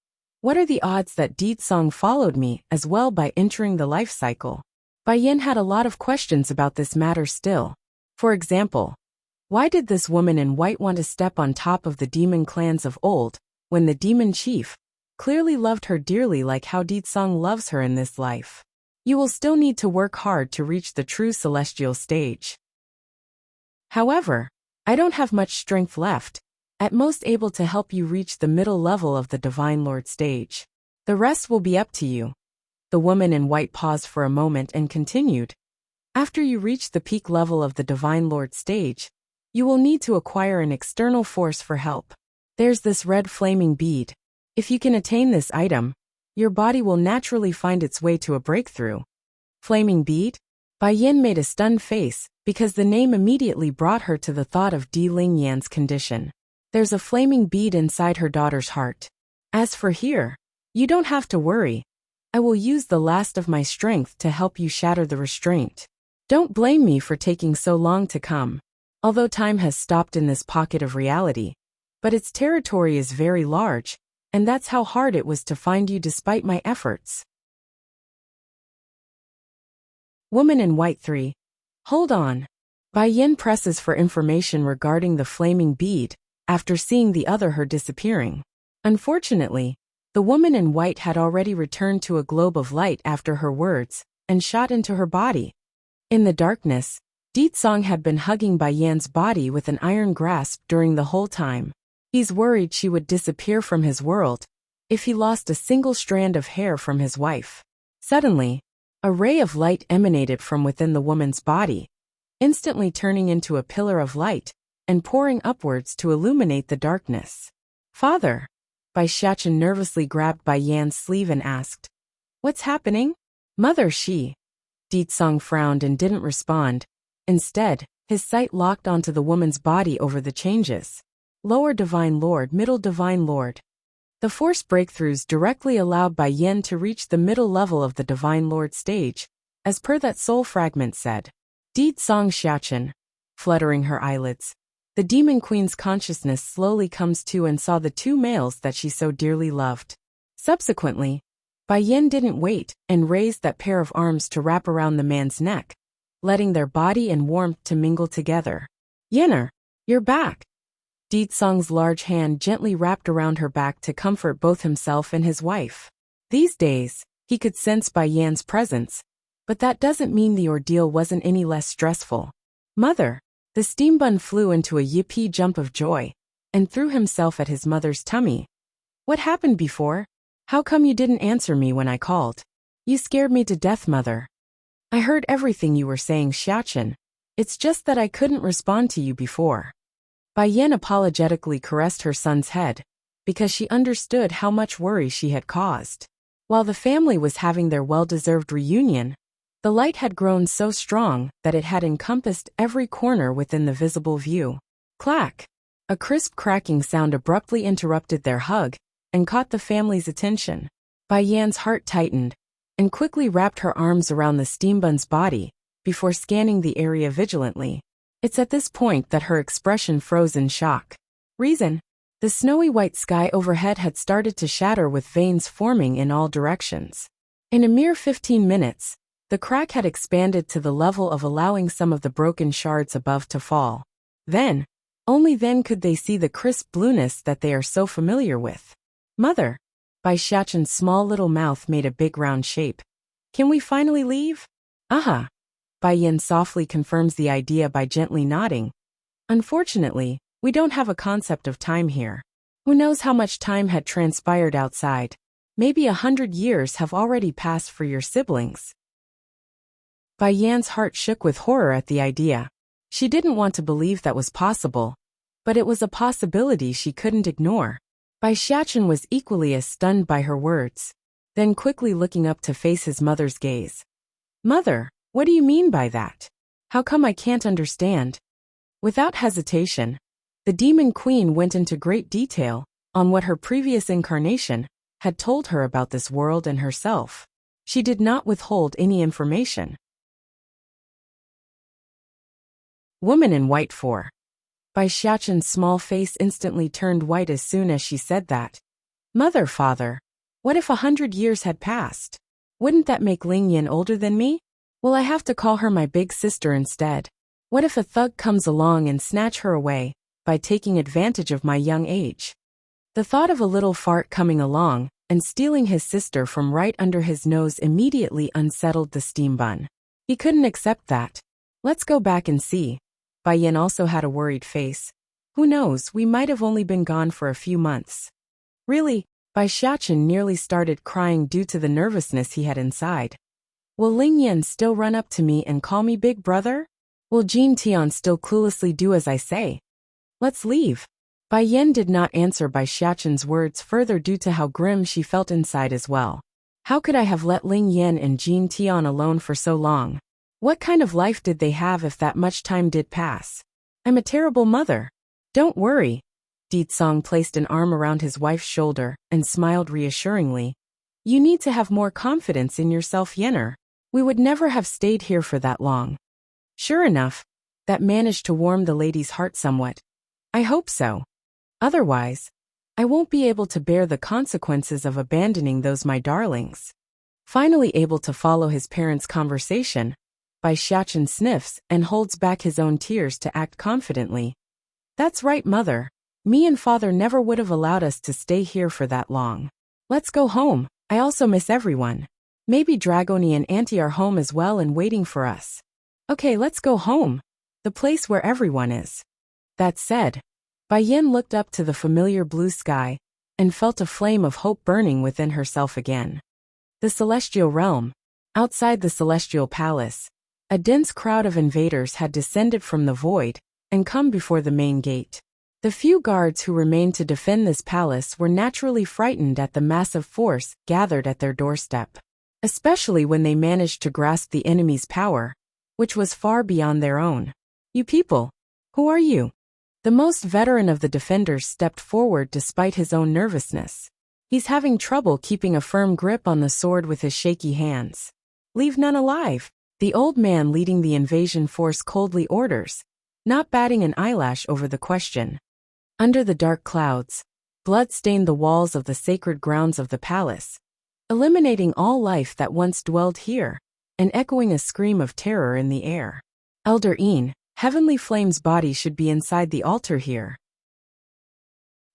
What are the odds that Deetsong followed me as well by entering the life cycle? Bai Yin had a lot of questions about this matter still. For example, why did this woman in white want to step on top of the demon clans of old, when the demon chief clearly loved her dearly like how Deetsong loves her in this life? You will still need to work hard to reach the true celestial stage. However, I don't have much strength left, at most able to help you reach the middle level of the Divine Lord stage. The rest will be up to you. The woman in white paused for a moment and continued. After you reach the peak level of the Divine Lord stage, you will need to acquire an external force for help. There's this red flaming bead. If you can attain this item, your body will naturally find its way to a breakthrough. Flaming bead? Bai Yin made a stunned face, because the name immediately brought her to the thought of Di Lingyan's condition. There's a flaming bead inside her daughter's heart. As for here, you don't have to worry. I will use the last of my strength to help you shatter the restraint. Don't blame me for taking so long to come. Although time has stopped in this pocket of reality, but its territory is very large, and that's how hard it was to find you despite my efforts. Woman in white 3. Hold on. Bai Yin presses for information regarding the flaming bead, after seeing the other her disappearing. Unfortunately, the woman in white had already returned to a globe of light after her words, and shot into her body. In the darkness, Deetsong had been hugging Bai Yin's body with an iron grasp during the whole time. He's worried she would disappear from his world, if he lost a single strand of hair from his wife. Suddenly, a ray of light emanated from within the woman's body, instantly turning into a pillar of light, and pouring upwards to illuminate the darkness. Father! Bai Shachen nervously grabbed Bai Yan's sleeve and asked, What's happening? Mother, she. Deetsong frowned and didn't respond. Instead, his sight locked onto the woman's body over the changes. Lower Divine Lord, Middle Divine Lord. The force breakthroughs directly allowed Bai Yin to reach the middle level of the Divine Lord stage, as per that soul fragment said. Deetsong Shachen. Fluttering her eyelids, the Demon Queen's consciousness slowly comes to and saw the 2 males that she so dearly loved. Subsequently, Bai Yin didn't wait and raised that pair of arms to wrap around the man's neck, letting their body and warmth to mingle together. Yenner, you're back. Deetsong's large hand gently wrapped around her back to comfort both himself and his wife. These days, he could sense Bai Yan's presence, but that doesn't mean the ordeal wasn't any less stressful. Mother! The steam bun flew into a yippee jump of joy, and threw himself at his mother's tummy. What happened before? How come you didn't answer me when I called? You scared me to death, mother. I heard everything you were saying, Xiachen. It's just that I couldn't respond to you before. Bai Yan apologetically caressed her son's head, because she understood how much worry she had caused. While the family was having their well-deserved reunion, the light had grown so strong that it had encompassed every corner within the visible view. Clack! A crisp cracking sound abruptly interrupted their hug and caught the family's attention. Bai Yan's heart tightened and quickly wrapped her arms around the steambun's body before scanning the area vigilantly. It's at this point that her expression froze in shock. Reason? The snowy white sky overhead had started to shatter with veins forming in all directions. In a mere 15 minutes, the crack had expanded to the level of allowing some of the broken shards above to fall. Then, only then could they see the crisp blueness that they are so familiar with. Mother! Bai Xiachen's small little mouth made a big round shape. Can we finally leave? Aha! Bai Yan softly confirms the idea by gently nodding. Unfortunately, we don't have a concept of time here. Who knows how much time had transpired outside? Maybe 100 years have already passed for your siblings. Bai Yan's heart shook with horror at the idea. She didn't want to believe that was possible, but it was a possibility she couldn't ignore. Bai Xiachen was equally as stunned by her words, then quickly looking up to face his mother's gaze. Mother, what do you mean by that? How come I can't understand? Without hesitation, the Demon Queen went into great detail on what her previous incarnation had told her about this world and herself. She did not withhold any information. Woman in White 4. Bai Xiachen's small face instantly turned white as soon as she said that. Mother, father, what if 100 years had passed? Wouldn't that make Ling Yan older than me? Will I have to call her my big sister instead? What if a thug comes along and snatch her away by taking advantage of my young age? The thought of a little fart coming along and stealing his sister from right under his nose immediately unsettled the steam bun. He couldn't accept that. Let's go back and see. Bai Yan also had a worried face. Who knows, we might have only been gone for a few months. Really? Bai Xiachen nearly started crying due to the nervousness he had inside. Will Ling Yan still run up to me and call me big brother? Will Jin Tian still cluelessly do as I say? Let's leave. Bai Yan did not answer Bai Xiachen's words further due to how grim she felt inside as well. How could I have let Ling Yan and Jin Tian alone for so long? What kind of life did they have if that much time did pass? I'm a terrible mother. Don't worry. Di Tsong placed an arm around his wife's shoulder and smiled reassuringly. You need to have more confidence in yourself, Yenner. We would never have stayed here for that long. Sure enough, that managed to warm the lady's heart somewhat. I hope so. Otherwise, I won't be able to bear the consequences of abandoning those my darlings. Finally able to follow his parents' conversation, Bai Xiachen sniffs and holds back his own tears to act confidently. That's right, mother. Me and father never would have allowed us to stay here for that long. Let's go home. I also miss everyone. Maybe Dragoni and Auntie are home as well and waiting for us. Okay, let's go home. The place where everyone is. That said, Bai Yan looked up to the familiar blue sky and felt a flame of hope burning within herself again. The Celestial Realm. Outside the Celestial Palace, a dense crowd of invaders had descended from the void and come before the main gate. The few guards who remained to defend this palace were naturally frightened at the massive force gathered at their doorstep, especially when they managed to grasp the enemy's power, which was far beyond their own. You people, who are you? The most veteran of the defenders stepped forward despite his own nervousness. He's having trouble keeping a firm grip on the sword with his shaky hands. Leave none alive. The old man leading the invasion force coldly orders, not batting an eyelash over the question. Under the dark clouds, blood stained the walls of the sacred grounds of the palace, eliminating all life that once dwelled here, and echoing a scream of terror in the air. Elder Een, Heavenly Flame's body should be inside the altar here.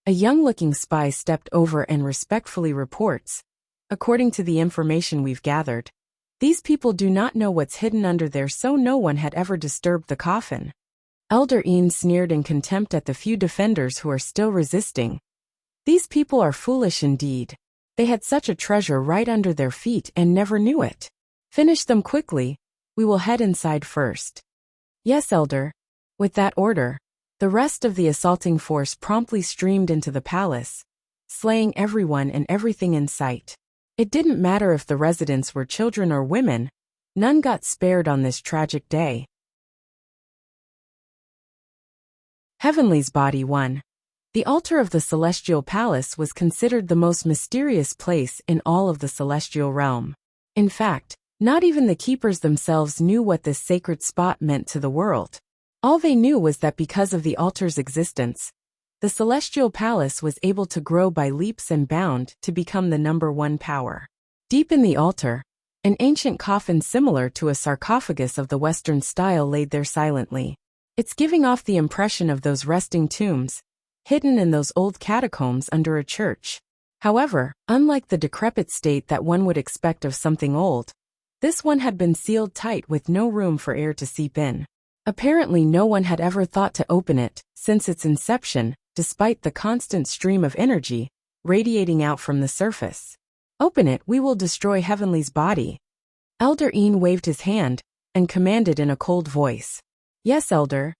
A young-looking spy stepped over and respectfully reports, according to the information we've gathered, these people do not know what's hidden under there, so no one had ever disturbed the coffin. Elder Een sneered in contempt at the few defenders who are still resisting. These people are foolish indeed. They had such a treasure right under their feet and never knew it. Finish them quickly. We will head inside first. Yes, Elder. With that order, the rest of the assaulting force promptly streamed into the palace, slaying everyone and everything in sight. It didn't matter if the residents were children or women, none got spared on this tragic day. Heavenly's Body 1. The altar of the celestial palace was considered the most mysterious place in all of the celestial realm. In fact, not even the keepers themselves knew what this sacred spot meant to the world. All they knew was that because of the altar's existence, the celestial palace was able to grow by leaps and bounds to become the #1 power. Deep in the altar, an ancient coffin similar to a sarcophagus of the Western style laid there silently. It's giving off the impression of those resting tombs, hidden in those old catacombs under a church. However, unlike the decrepit state that one would expect of something old, this one had been sealed tight with no room for air to seep in. Apparently no one had ever thought to open it since its inception, despite the constant stream of energy radiating out from the surface. Open it, we will destroy Heavenly's body. Elder Een waved his hand and commanded in a cold voice. Yes, Elder.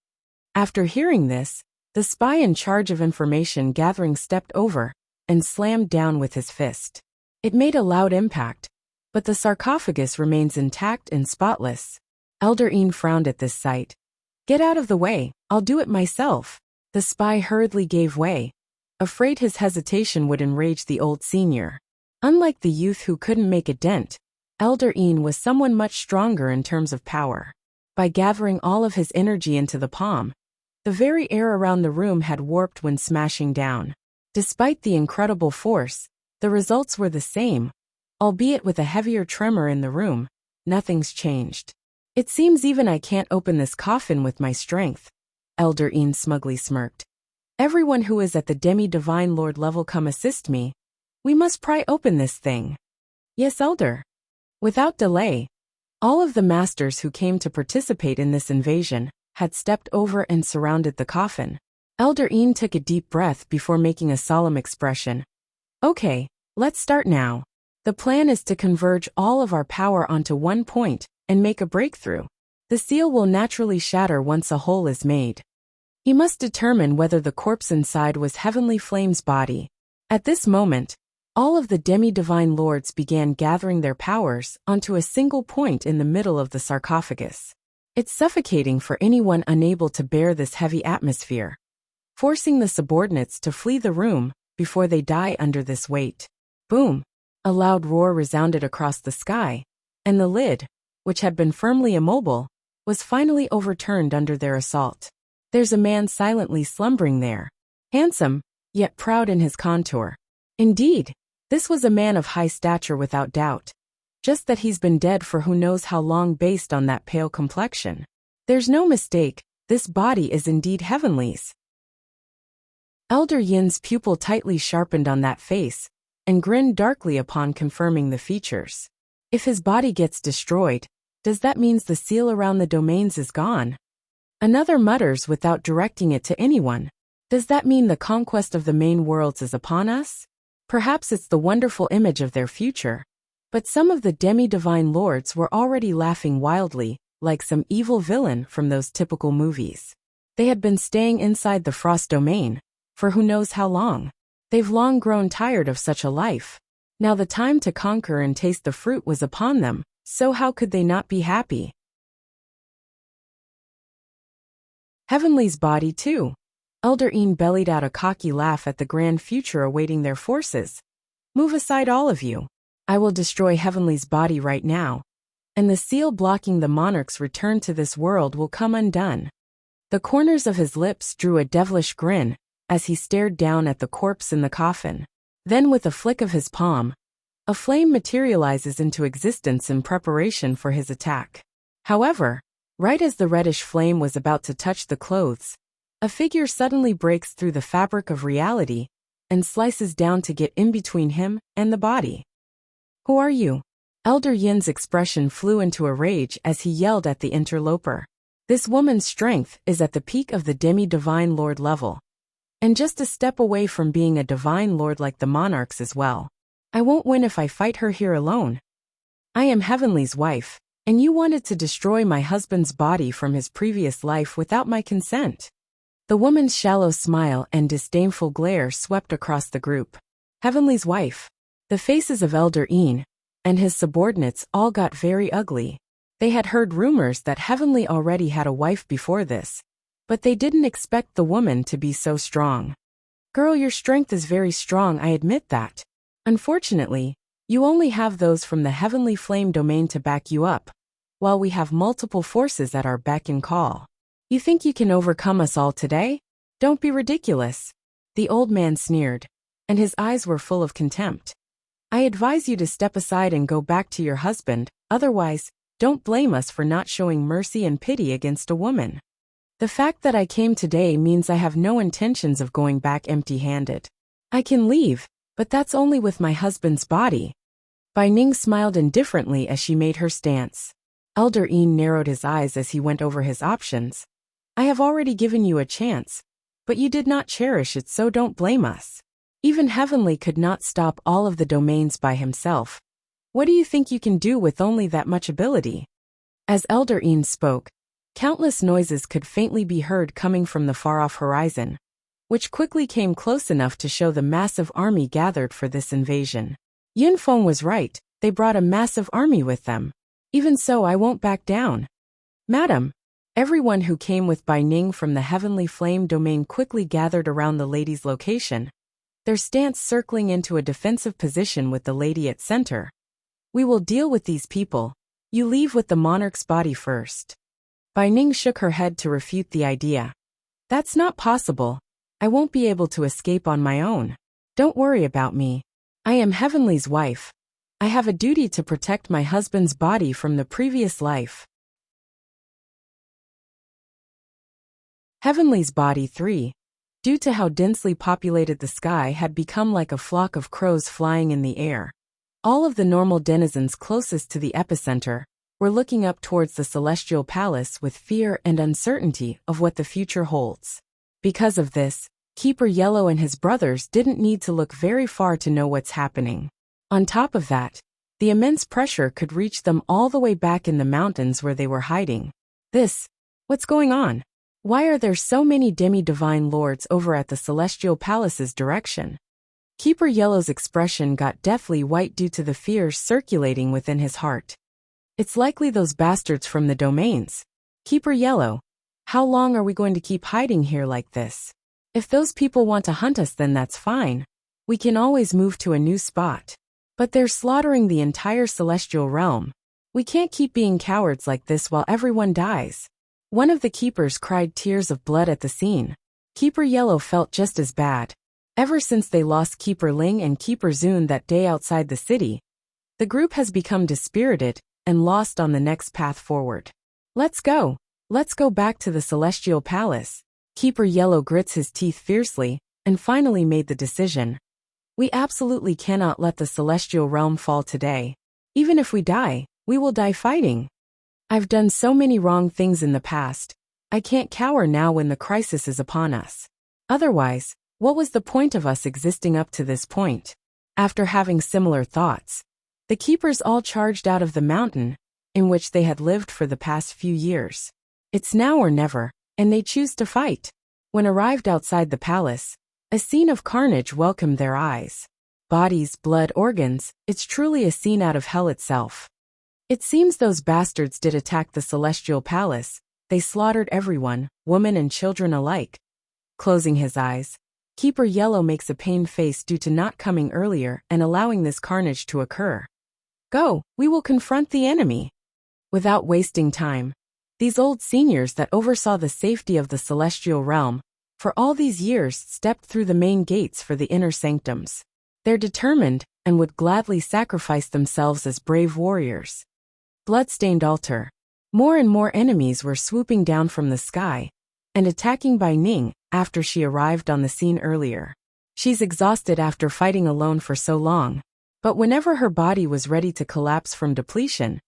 After hearing this, the spy in charge of information gathering stepped over and slammed down with his fist. It made a loud impact, but the sarcophagus remains intact and spotless. Elder Een frowned at this sight. Get out of the way, I'll do it myself. The spy hurriedly gave way, afraid his hesitation would enrage the old senior. Unlike the youth who couldn't make a dent, Elder Een was someone much stronger in terms of power. By gathering all of his energy into the palm, the very air around the room had warped when smashing down. Despite the incredible force, the results were the same, albeit with a heavier tremor in the room. Nothing's changed. It seems even I can't open this coffin with my strength, Elder Een smugly smirked. Everyone who is at the demi-divine lord level come assist me. We must pry open this thing. Yes, Elder. Without delay, all of the masters who came to participate in this invasion had stepped over and surrounded the coffin. Elder Een took a deep breath before making a solemn expression. Okay, let's start now. The plan is to converge all of our power onto one point and make a breakthrough. The seal will naturally shatter once a hole is made. He must determine whether the corpse inside was Heavenly Flame's body. At this moment, all of the demi-divine lords began gathering their powers onto a single point in the middle of the sarcophagus. It's suffocating for anyone unable to bear this heavy atmosphere, forcing the subordinates to flee the room before they die under this weight. Boom! A loud roar resounded across the sky, and the lid, which had been firmly immobile, was finally overturned under their assault. There's a man silently slumbering there, handsome, yet proud in his contour. Indeed, this was a man of high stature without doubt, just that he's been dead for who knows how long based on that pale complexion. There's no mistake, this body is indeed Heavenly's. Elder Yin's pupil tightly sharpened on that face, and grinned darkly upon confirming the features. If his body gets destroyed, does that mean the seal around the domains is gone? Another mutters without directing it to anyone. Does that mean the conquest of the main worlds is upon us? Perhaps it's the wonderful image of their future. But some of the demi-divine lords were already laughing wildly, like some evil villain from those typical movies. They had been staying inside the Frost domain for who knows how long. They've long grown tired of such a life. Now the time to conquer and taste the fruit was upon them, so how could they not be happy? Heavenly's body too. Elder Een bellied out a cocky laugh at the grand future awaiting their forces. Move aside all of you. I will destroy Heavenly's body right now, and the seal blocking the monarch's return to this world will come undone. The corners of his lips drew a devilish grin as he stared down at the corpse in the coffin. Then with a flick of his palm, a flame materializes into existence in preparation for his attack. However, right as the reddish flame was about to touch the clothes, a figure suddenly breaks through the fabric of reality and slices down to get in between him and the body. Who are you? Elder Yin's expression flew into a rage as he yelled at the interloper. This woman's strength is at the peak of the demi-divine lord level, and just a step away from being a divine lord like the monarchs as well. I won't win if I fight her here alone. I am Heavenly's wife, and you wanted to destroy my husband's body from his previous life without my consent. The woman's shallow smile and disdainful glare swept across the group. Heavenly's wife. The faces of Elder Een and his subordinates all got very ugly. They had heard rumors that Heavenly already had a wife before this, but they didn't expect the woman to be so strong. Girl, your strength is very strong, I admit that. Unfortunately, you only have those from the Heavenly Flame domain to back you up, while we have multiple forces at our beck and call. You think you can overcome us all today? Don't be ridiculous. The old man sneered, and his eyes were full of contempt. I advise you to step aside and go back to your husband, otherwise, don't blame us for not showing mercy and pity against a woman. The fact that I came today means I have no intentions of going back empty-handed. I can leave, but that's only with my husband's body. Bai Ning smiled indifferently as she made her stance. Elder Een narrowed his eyes as he went over his options. I have already given you a chance, but you did not cherish it, so don't blame us. Even Heavenly could not stop all of the domains by himself. What do you think you can do with only that much ability? As Elder Een spoke, countless noises could faintly be heard coming from the far-off horizon, which quickly came close enough to show the massive army gathered for this invasion. Yunfeng was right, they brought a massive army with them. Even so, I won't back down. Madam, everyone who came with Bai Ning from the Heavenly Flame domain quickly gathered around the lady's location, their stance circling into a defensive position with the lady at center. We will deal with these people. You leave with the monarch's body first. Bai Ning shook her head to refute the idea. That's not possible. I won't be able to escape on my own. Don't worry about me. I am Heavenly's wife. I have a duty to protect my husband's body from the previous life. Heavenly's body 3. Due to how densely populated the sky had become like a flock of crows flying in the air. All of the normal denizens closest to the epicenter were looking up towards the celestial palace with fear and uncertainty of what the future holds. Because of this, Keeper Yellow and his brothers didn't need to look very far to know what's happening. On top of that, the immense pressure could reach them all the way back in the mountains where they were hiding. What's going on? Why are there so many demi-divine lords over at the celestial palace's direction? Keeper Yellow's expression got deathly white due to the fears circulating within his heart. It's likely those bastards from the domains. Keeper Yellow, how long are we going to keep hiding here like this? If those people want to hunt us, then that's fine. We can always move to a new spot. But they're slaughtering the entire celestial realm. We can't keep being cowards like this while everyone dies. One of the keepers cried tears of blood at the scene. Keeper Yellow felt just as bad. Ever since they lost Keeper Ling and Keeper Zun that day outside the city, the group has become dispirited and lost on the next path forward. Let's go. Let's go back to the celestial palace. Keeper Yellow grits his teeth fiercely and finally made the decision. We absolutely cannot let the celestial realm fall today. Even if we die, we will die fighting. I've done so many wrong things in the past. I can't cower now when the crisis is upon us. Otherwise, what was the point of us existing up to this point? After having similar thoughts, the keepers all charged out of the mountain, in which they had lived for the past few years. It's now or never, and they choose to fight. When arrived outside the palace, a scene of carnage welcomed their eyes. Bodies, blood, organs, it's truly a scene out of hell itself. It seems those bastards did attack the celestial palace. They slaughtered everyone, women and children alike. Closing his eyes, Keeper Yellow makes a pained face due to not coming earlier and allowing this carnage to occur. Go, we will confront the enemy. Without wasting time, these old seniors that oversaw the safety of the celestial realm for all these years stepped through the main gates for the inner sanctums. They're determined and would gladly sacrifice themselves as brave warriors. Bloodstained altar. More and more enemies were swooping down from the sky and attacking Bai Ning after she arrived on the scene earlier. She's exhausted after fighting alone for so long, but whenever her body was ready to collapse from depletion,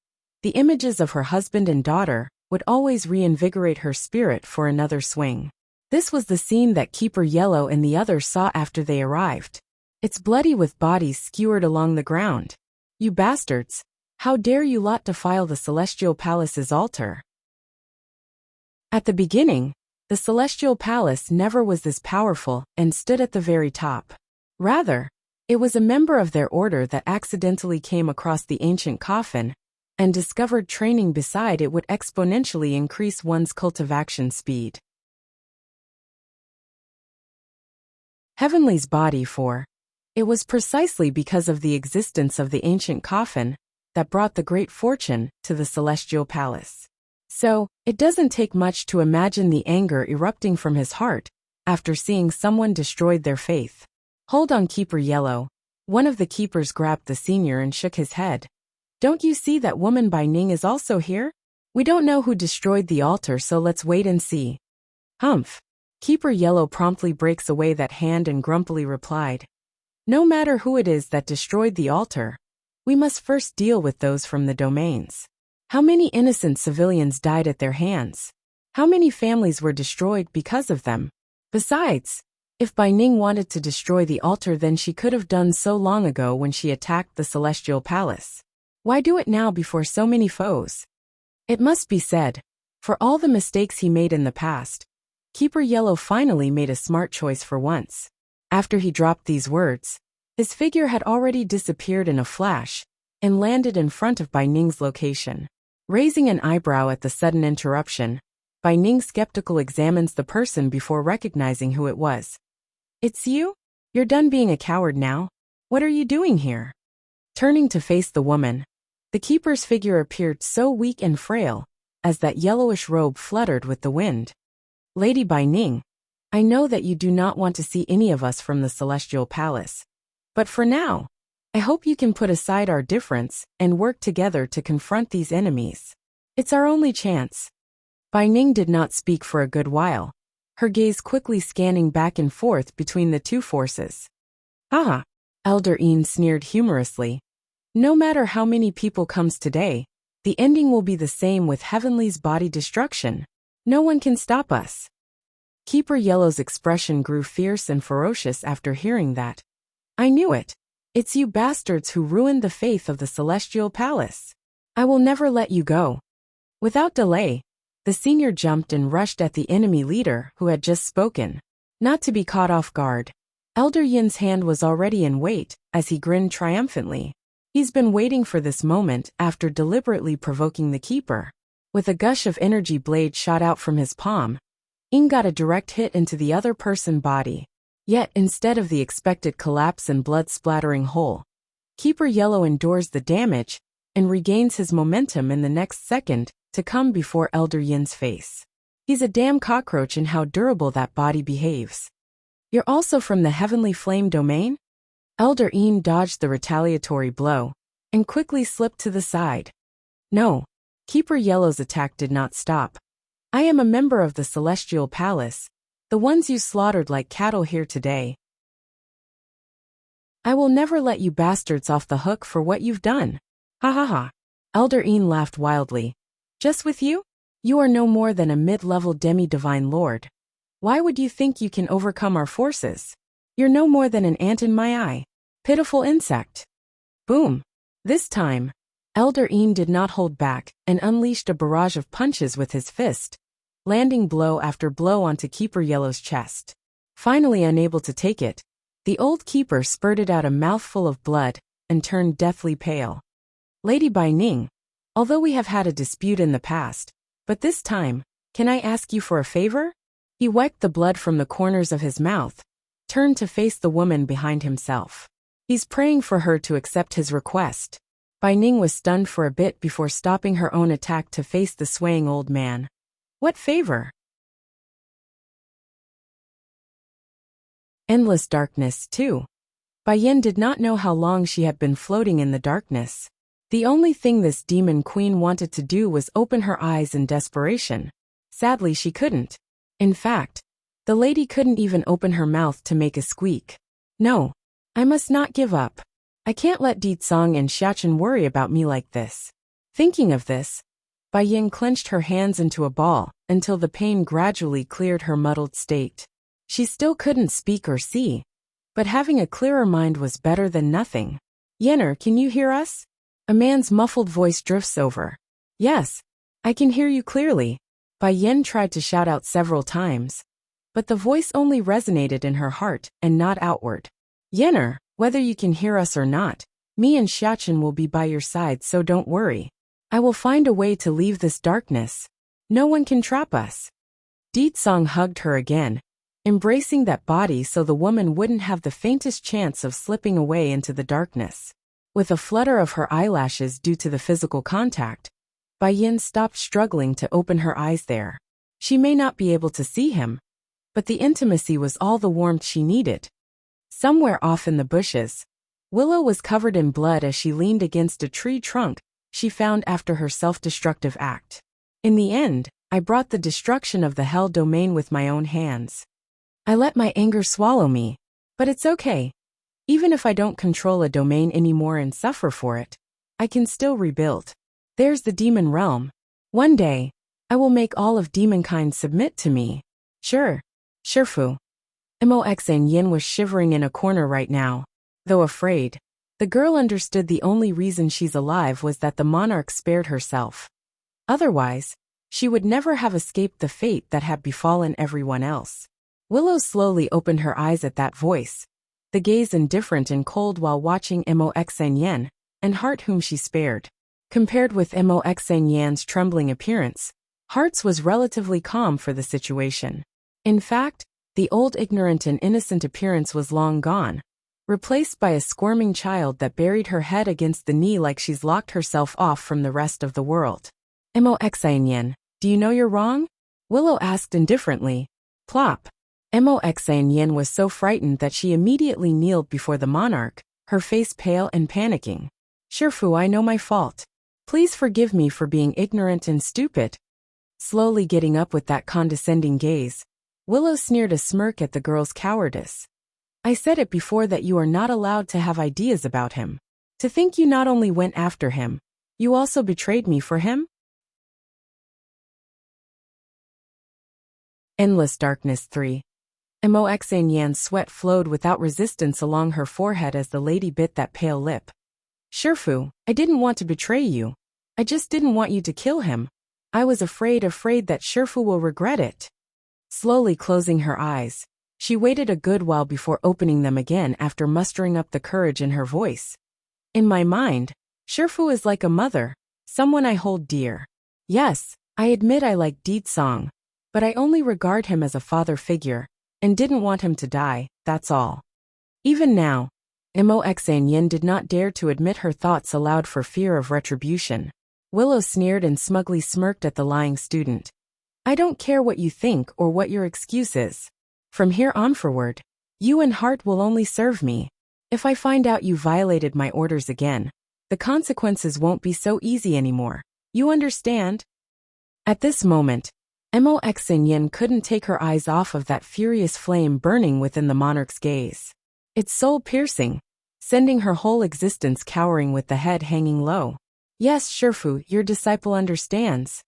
the images of her husband and daughter would always reinvigorate her spirit for another swing. This was the scene that Keeper Yellow and the others saw after they arrived. It's bloody with bodies skewered along the ground. You bastards! How dare you lot defile the Celestial Palace's altar? At the beginning, the Celestial Palace never was this powerful and stood at the very top. Rather, it was a member of their order that accidentally came across the ancient coffin and discovered training beside it would exponentially increase one's cultivation speed. Heavenly's body for. It was precisely because of the existence of the ancient coffin that brought the great fortune to the Celestial Palace. So, it doesn't take much to imagine the anger erupting from his heart after seeing someone destroyed their faith. Hold on, Keeper Yellow. One of the keepers grabbed the senior and shook his head. Don't you see that woman Bai Ning is also here? We don't know who destroyed the altar, so let's wait and see. Humph. Keeper Yellow promptly breaks away that hand and grumpily replied. No matter who it is that destroyed the altar, we must first deal with those from the domains. How many innocent civilians died at their hands? How many families were destroyed because of them? Besides, if Bai Ning wanted to destroy the altar, then she could have done so long ago when she attacked the Celestial Palace. Why do it now before so many foes? It must be said, for all the mistakes he made in the past, Keeper Yellow finally made a smart choice for once. After he dropped these words, his figure had already disappeared in a flash and landed in front of Bai Ning's location. Raising an eyebrow at the sudden interruption, Bai Ning skeptical examines the person before recognizing who it was. It's you? You're done being a coward now? What are you doing here? Turning to face the woman, the keeper's figure appeared so weak and frail as that yellowish robe fluttered with the wind. Lady Bai Ning, I know that you do not want to see any of us from the Celestial Palace. But for now, I hope you can put aside our difference and work together to confront these enemies. It's our only chance. Bai Ning did not speak for a good while, her gaze quickly scanning back and forth between the two forces. Haha, Elder Een sneered humorously. No matter how many people comes today, the ending will be the same with Heavenly's body destruction. No one can stop us. Keeper Yellow's expression grew fierce and ferocious after hearing that. I knew it. It's you bastards who ruined the faith of the Celestial Palace. I will never let you go. Without delay, the senior jumped and rushed at the enemy leader who had just spoken. Not to be caught off guard, Elder Yin's hand was already in wait as he grinned triumphantly. He's been waiting for this moment after deliberately provoking the keeper. With a gush of energy, blade shot out from his palm. Ying got a direct hit into the other person's body. Yet, instead of the expected collapse and blood-splattering hole, Keeper Yellow endures the damage and regains his momentum in the next second to come before Elder Yin's face. He's a damn cockroach in how durable that body behaves. You're also from the Heavenly Flame domain? Elder Een dodged the retaliatory blow and quickly slipped to the side. No, Keeper Yellow's attack did not stop. I am a member of the Celestial Palace, the ones you slaughtered like cattle here today. I will never let you bastards off the hook for what you've done. Ha ha ha. Elder Een laughed wildly. Just with you? You are no more than a mid-level demi-divine lord. Why would you think you can overcome our forces? You're no more than an ant in my eye. Pitiful insect. Boom. This time, Elder Een did not hold back and unleashed a barrage of punches with his fist, landing blow after blow onto Keeper Yellow's chest. Finally unable to take it, the old keeper spurted out a mouthful of blood and turned deathly pale. Lady Bai Ning, although we have had a dispute in the past, but this time, can I ask you for a favor? He wiped the blood from the corners of his mouth, turned to face the woman behind himself. He's praying for her to accept his request. Bai Ning was stunned for a bit before stopping her own attack to face the swaying old man. What favor? Endless darkness, too. Bai Yin did not know how long she had been floating in the darkness. The only thing this demon queen wanted to do was open her eyes in desperation. Sadly, she couldn't. In fact, the lady couldn't even open her mouth to make a squeak. No, I must not give up. I can't let Di Tsong and Xiachen worry about me like this. Thinking of this, Bai Yin clenched her hands into a ball until the pain gradually cleared her muddled state. She still couldn't speak or see, But having a clearer mind was better than nothing. Yenner, can you hear us? A man's muffled voice drifts over. Yes, I can hear you clearly. Bai Yin tried to shout out several times, but the voice only resonated in her heart and not outward. Yenner, whether you can hear us or not, me and Xiachen will be by your side, so don't worry. I will find a way to leave this darkness. No one can trap us. Deetsong hugged her again, embracing that body so the woman wouldn't have the faintest chance of slipping away into the darkness. With a flutter of her eyelashes due to the physical contact, Bai Yin stopped struggling to open her eyes there. She may not be able to see him, but the intimacy was all the warmth she needed. Somewhere off in the bushes, Willow was covered in blood as she leaned against a tree trunk she found after her self-destructive act. In the end, I brought the destruction of the Hell domain with my own hands. I let my anger swallow me, but it's okay. Even if I don't control a domain anymore and suffer for it, I can still rebuild. There's the demon realm. One day, I will make all of demonkind submit to me. Sure. Shifu. Moxn Yin was shivering in a corner right now. Though afraid, the girl understood the only reason she's alive was that the monarch spared herself. Otherwise, she would never have escaped the fate that had befallen everyone else. Willow slowly opened her eyes at that voice, the gaze indifferent and cold while watching Moxn Yin and Heart whom she spared. Compared with Moxn Yan's trembling appearance, Heart's was relatively calm for the situation. In fact, the old ignorant and innocent appearance was long gone, replaced by a squirming child that buried her head against the knee like she's locked herself off from the rest of the world. Moxn Yin, do you know you're wrong? Willow asked indifferently. Plop. Moxn Yin was so frightened that she immediately kneeled before the monarch, her face pale and panicking. Shifu, I know my fault. Please forgive me for being ignorant and stupid. Slowly getting up with that condescending gaze, Willow sneered a smirk at the girl's cowardice. I said it before that you are not allowed to have ideas about him. To think you not only went after him, you also betrayed me for him? Endless Darkness 3. Moxn Yan's sweat flowed without resistance along her forehead as the lady bit that pale lip. Shifu, I didn't want to betray you. I just didn't want you to kill him. I was afraid that Shifu will regret it. Slowly closing her eyes, she waited a good while before opening them again after mustering up the courage in her voice. In my mind, Shifu is like a mother, someone I hold dear. Yes, I admit I like Deetsong, but I only regard him as a father figure, and didn't want him to die, that's all. Even now, Moxn Yin did not dare to admit her thoughts aloud for fear of retribution. Willow sneered and smugly smirked at the lying student. I don't care what you think or what your excuse is. From here on forward, you and Heart will only serve me. If I find out you violated my orders again, the consequences won't be so easy anymore. You understand? At this moment, Moxn Yin couldn't take her eyes off of that furious flame burning within the monarch's gaze. It's soul-piercing, sending her whole existence cowering with the head hanging low. Yes, Shifu, your disciple understands.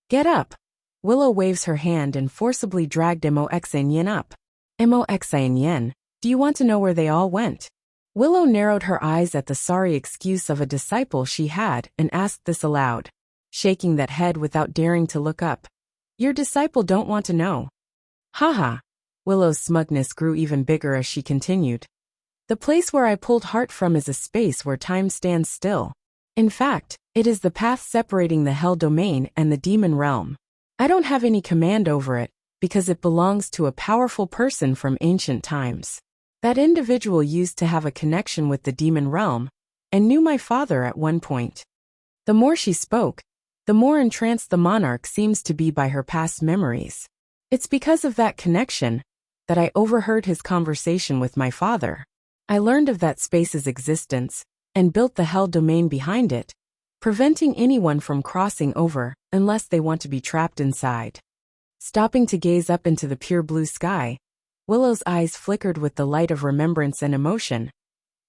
Get up. Willow waves her hand and forcibly dragged Moxn Yin up. Moxn Yin, do you want to know where they all went? Willow narrowed her eyes at the sorry excuse of a disciple she had and asked this aloud, shaking that head without daring to look up. Your disciple don't want to know. Haha. Willow's smugness grew even bigger as she continued. The place where I pulled Heart from is a space where time stands still. In fact, it is the path separating the Hell domain and the demon realm. I don't have any command over it, because it belongs to a powerful person from ancient times. That individual used to have a connection with the demon realm, and knew my father at one point. The more she spoke, the more entranced the monarch seems to be by her past memories. It's because of that connection that I overheard his conversation with my father. I learned of that space's existence, and built the Hell domain behind it, preventing anyone from crossing over unless they want to be trapped inside. Stopping to gaze up into the pure blue sky, Willow's eyes flickered with the light of remembrance and emotion.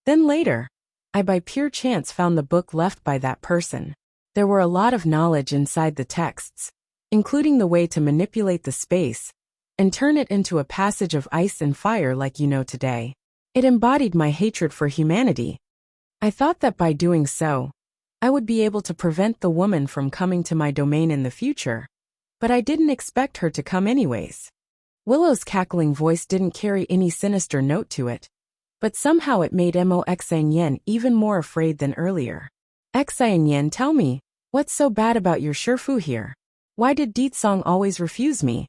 Then later, I by pure chance found the book left by that person. There were a lot of knowledge inside the texts, including the way to manipulate the space and turn it into a passage of ice and fire like you know today. It embodied my hatred for humanity. I thought that by doing so, I would be able to prevent the woman from coming to my domain in the future. But I didn't expect her to come anyways. Willow's cackling voice didn't carry any sinister note to it, but somehow it made Moxien even more afraid than earlier. Xien, tell me, what's so bad about your Shifu here? Why did Deetsong always refuse me?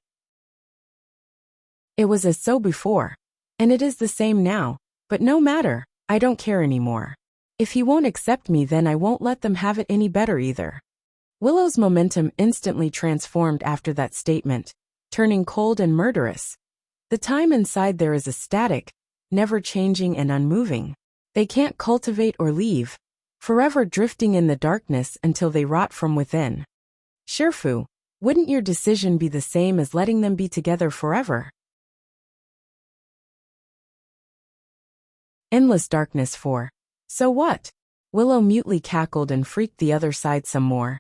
It was as so before, and it is the same now, but no matter, I don't care anymore. If he won't accept me, then I won't let them have it any better either. Willow's momentum instantly transformed after that statement, turning cold and murderous. The time inside there is static, never changing and unmoving. They can't cultivate or leave, forever drifting in the darkness until they rot from within. Shifu, wouldn't your decision be the same as letting them be together forever? Endless darkness for. So what? Willow mutely cackled and freaked the other side some more.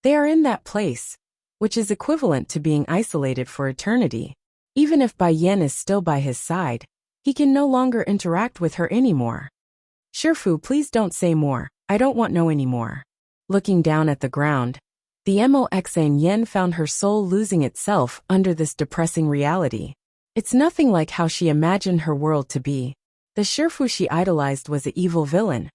They are in that place, which is equivalent to being isolated for eternity. Even if Bai Yen is still by his side, he can no longer interact with her anymore. Shifu, please don't say more, I don't want no anymore. Looking down at the ground, the Moxien found her soul losing itself under this depressing reality. It's nothing like how she imagined her world to be. The Shifu she idolized was an evil villain,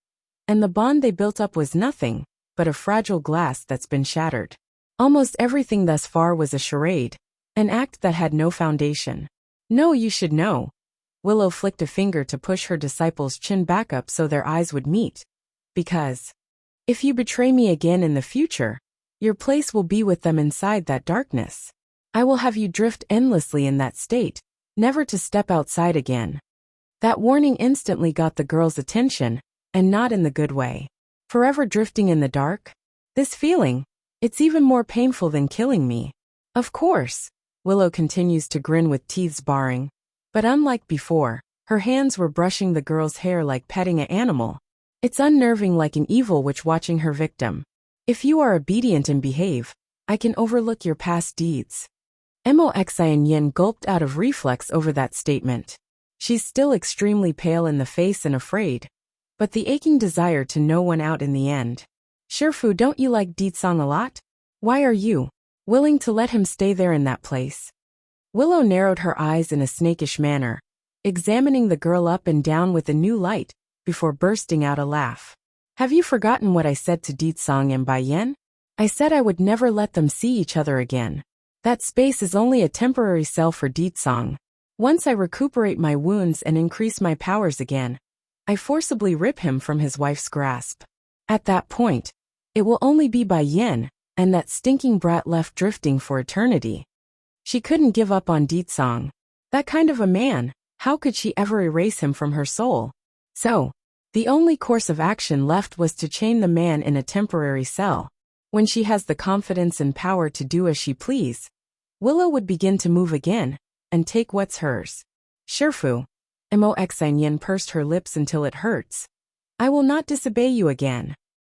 and the bond they built up was nothing but a fragile glass that's been shattered. Almost everything thus far was a charade, an act that had no foundation. No, you should know. Willow flicked a finger to push her disciple's chin back up so their eyes would meet. Because if you betray me again in the future, your place will be with them inside that darkness. I will have you drift endlessly in that state, never to step outside again. That warning instantly got the girl's attention, and not in the good way. Forever drifting in the dark? This feeling, it's even more painful than killing me. Of course. Willow continues to grin with teeth baring. But unlike before, her hands were brushing the girl's hair like petting an animal. It's unnerving, like an evil witch watching her victim. If you are obedient and behave, I can overlook your past deeds. Moxien gulped out of reflex over that statement. She's still extremely pale in the face and afraid, but the aching desire to know won out in the end. Shifu, don't you like Deetsong a lot? Why are you willing to let him stay there in that place? Willow narrowed her eyes in a snakish manner, examining the girl up and down with a new light, before bursting out a laugh. Have you forgotten what I said to Deetsong and Bai Yen? I said I would never let them see each other again. That space is only a temporary cell for Deetsong. Once I recuperate my wounds and increase my powers again, I forcibly rip him from his wife's grasp. At that point, it will only be Bai Yen, and that stinking brat left drifting for eternity. She couldn't give up on Deetsong. That kind of a man, how could she ever erase him from her soul? So, the only course of action left was to chain the man in a temporary cell. When she has the confidence and power to do as she please, Willow would begin to move again, and take what's hers. Shifu. Moxien pursed her lips until it hurts. I will not disobey you again.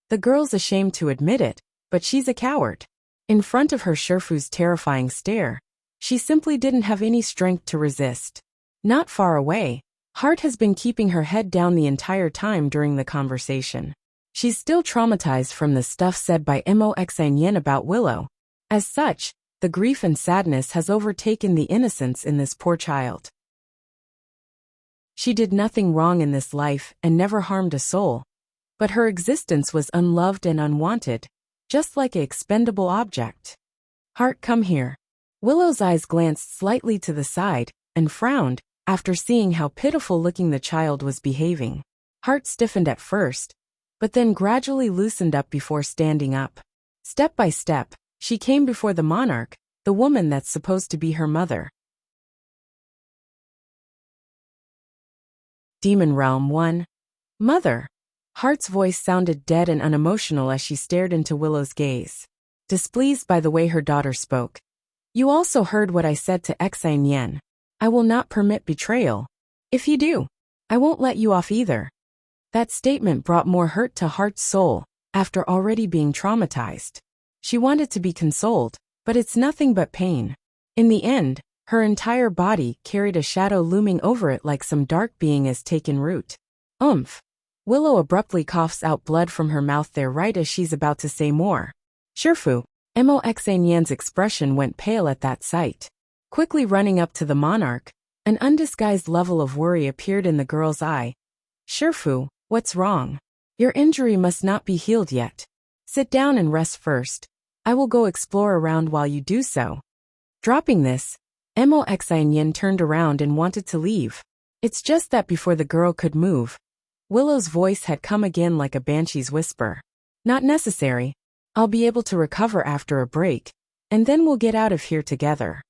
The girl's ashamed to admit it, but she's a coward. In front of her Shifu's terrifying stare, she simply didn't have any strength to resist. Not far away, Heart has been keeping her head down the entire time during the conversation. She's still traumatized from the stuff said by Moxien about Willow. As such, the grief and sadness has overtaken the innocence in this poor child. She did nothing wrong in this life and never harmed a soul. But her existence was unloved and unwanted, just like an expendable object. Heart, come here. Willow's eyes glanced slightly to the side, and frowned, after seeing how pitiful-looking the child was behaving. Heart stiffened at first, but then gradually loosened up before standing up. Step by step, she came before the monarch, the woman that's supposed to be her mother. Demon Realm 1. Mother. Heart's voice sounded dead and unemotional as she stared into Willow's gaze, displeased by the way her daughter spoke. You also heard what I said to Xien. I will not permit betrayal. If you do, I won't let you off either. That statement brought more hurt to Heart's soul, after already being traumatized. She wanted to be consoled, but it's nothing but pain. In the end, Her entire body carried a shadow looming over it like some dark being has taken root. Oomph! Willow abruptly coughs out blood from her mouth there right as she's about to say more. Shifu! Moxanian's expression went pale at that sight. Quickly running up to the monarch, an undisguised level of worry appeared in the girl's eye. Shifu, what's wrong? Your injury must not be healed yet. Sit down and rest first. I will go explore around while you do so. Dropping this, Moxanian turned around and wanted to leave. It's just that before the girl could move, Willow's voice had come again like a banshee's whisper. Not necessary. I'll be able to recover after a break, and then we'll get out of here together.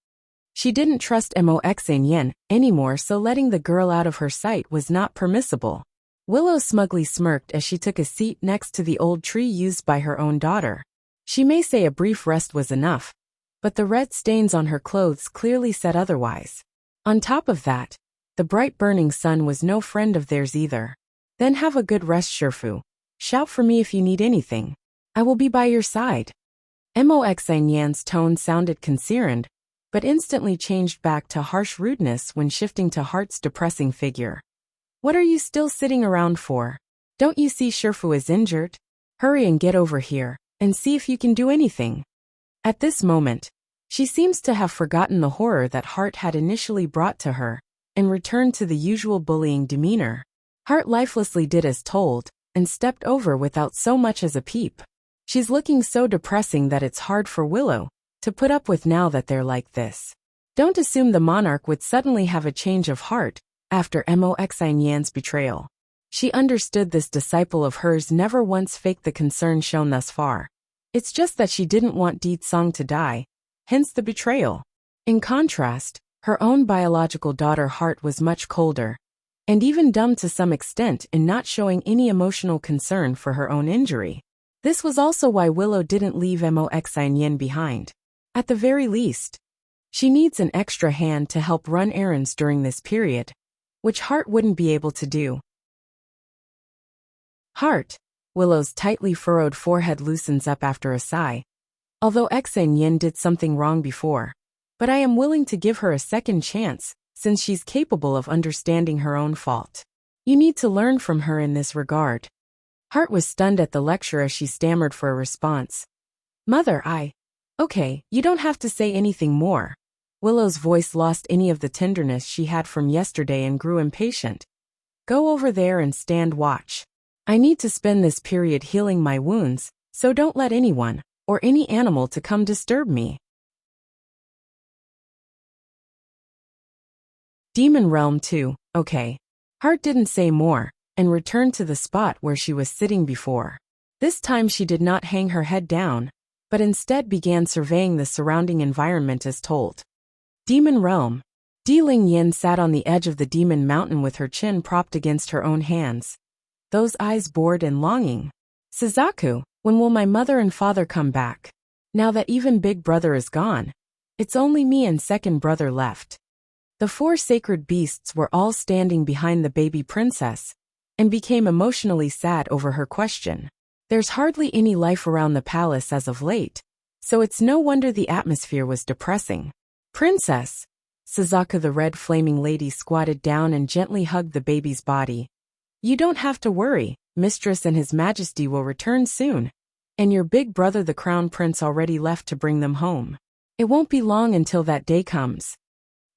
She didn't trust Moxanian anymore, so letting the girl out of her sight was not permissible. Willow smugly smirked as she took a seat next to the old tree used by her own daughter. She may say a brief rest was enough, but the red stains on her clothes clearly said otherwise. On top of that, the bright burning sun was no friend of theirs either. Then have a good rest, Shifu. Shout for me if you need anything. I will be by your side. Moxanian's tone sounded concerned, but instantly changed back to harsh rudeness when shifting to Heart's depressing figure. What are you still sitting around for? Don't you see Shifu is injured? Hurry and get over here, and see if you can do anything. At this moment, she seems to have forgotten the horror that Heart had initially brought to her, and returned to the usual bullying demeanor. Heart lifelessly did as told, and stepped over without so much as a peep. She's looking so depressing that it's hard for Willow to put up with now that they're like this. Don't assume the monarch would suddenly have a change of heart after Moxanian's betrayal. She understood this disciple of hers never once faked the concern shown thus far. It's just that she didn't want Di Tsong to die, hence the betrayal. In contrast, her own biological daughter Heart was much colder, and even dumb to some extent in not showing any emotional concern for her own injury. This was also why Willow didn't leave Moxanian behind. At the very least, she needs an extra hand to help run errands during this period, which Heart wouldn't be able to do. Heart, Willow's tightly furrowed forehead loosens up after a sigh. Although Xanian did something wrong before, but I am willing to give her a second chance, since she's capable of understanding her own fault. You need to learn from her in this regard. Heart was stunned at the lecture as she stammered for a response. Mother, Okay, you don't have to say anything more. Willow's voice lost any of the tenderness she had from yesterday and grew impatient. Go over there and stand watch. I need to spend this period healing my wounds, so don't let anyone, or any animal to come disturb me. Demon Realm 2, okay. Heart didn't say more, and returned to the spot where she was sitting before. This time she did not hang her head down, but instead began surveying the surrounding environment as told. Demon Realm. Di Lingyan sat on the edge of the demon mountain with her chin propped against her own hands, those eyes bored and longing. Suzaku, when will my mother and father come back? Now that even big brother is gone, it's only me and second brother left. The four sacred beasts were all standing behind the baby princess, and became emotionally sad over her question. There's hardly any life around the palace as of late, so it's no wonder the atmosphere was depressing. Princess! Suzaku, the red flaming lady, squatted down and gently hugged the baby's body. You don't have to worry, Mistress and His Majesty will return soon, and your big brother the Crown Prince already left to bring them home. It won't be long until that day comes.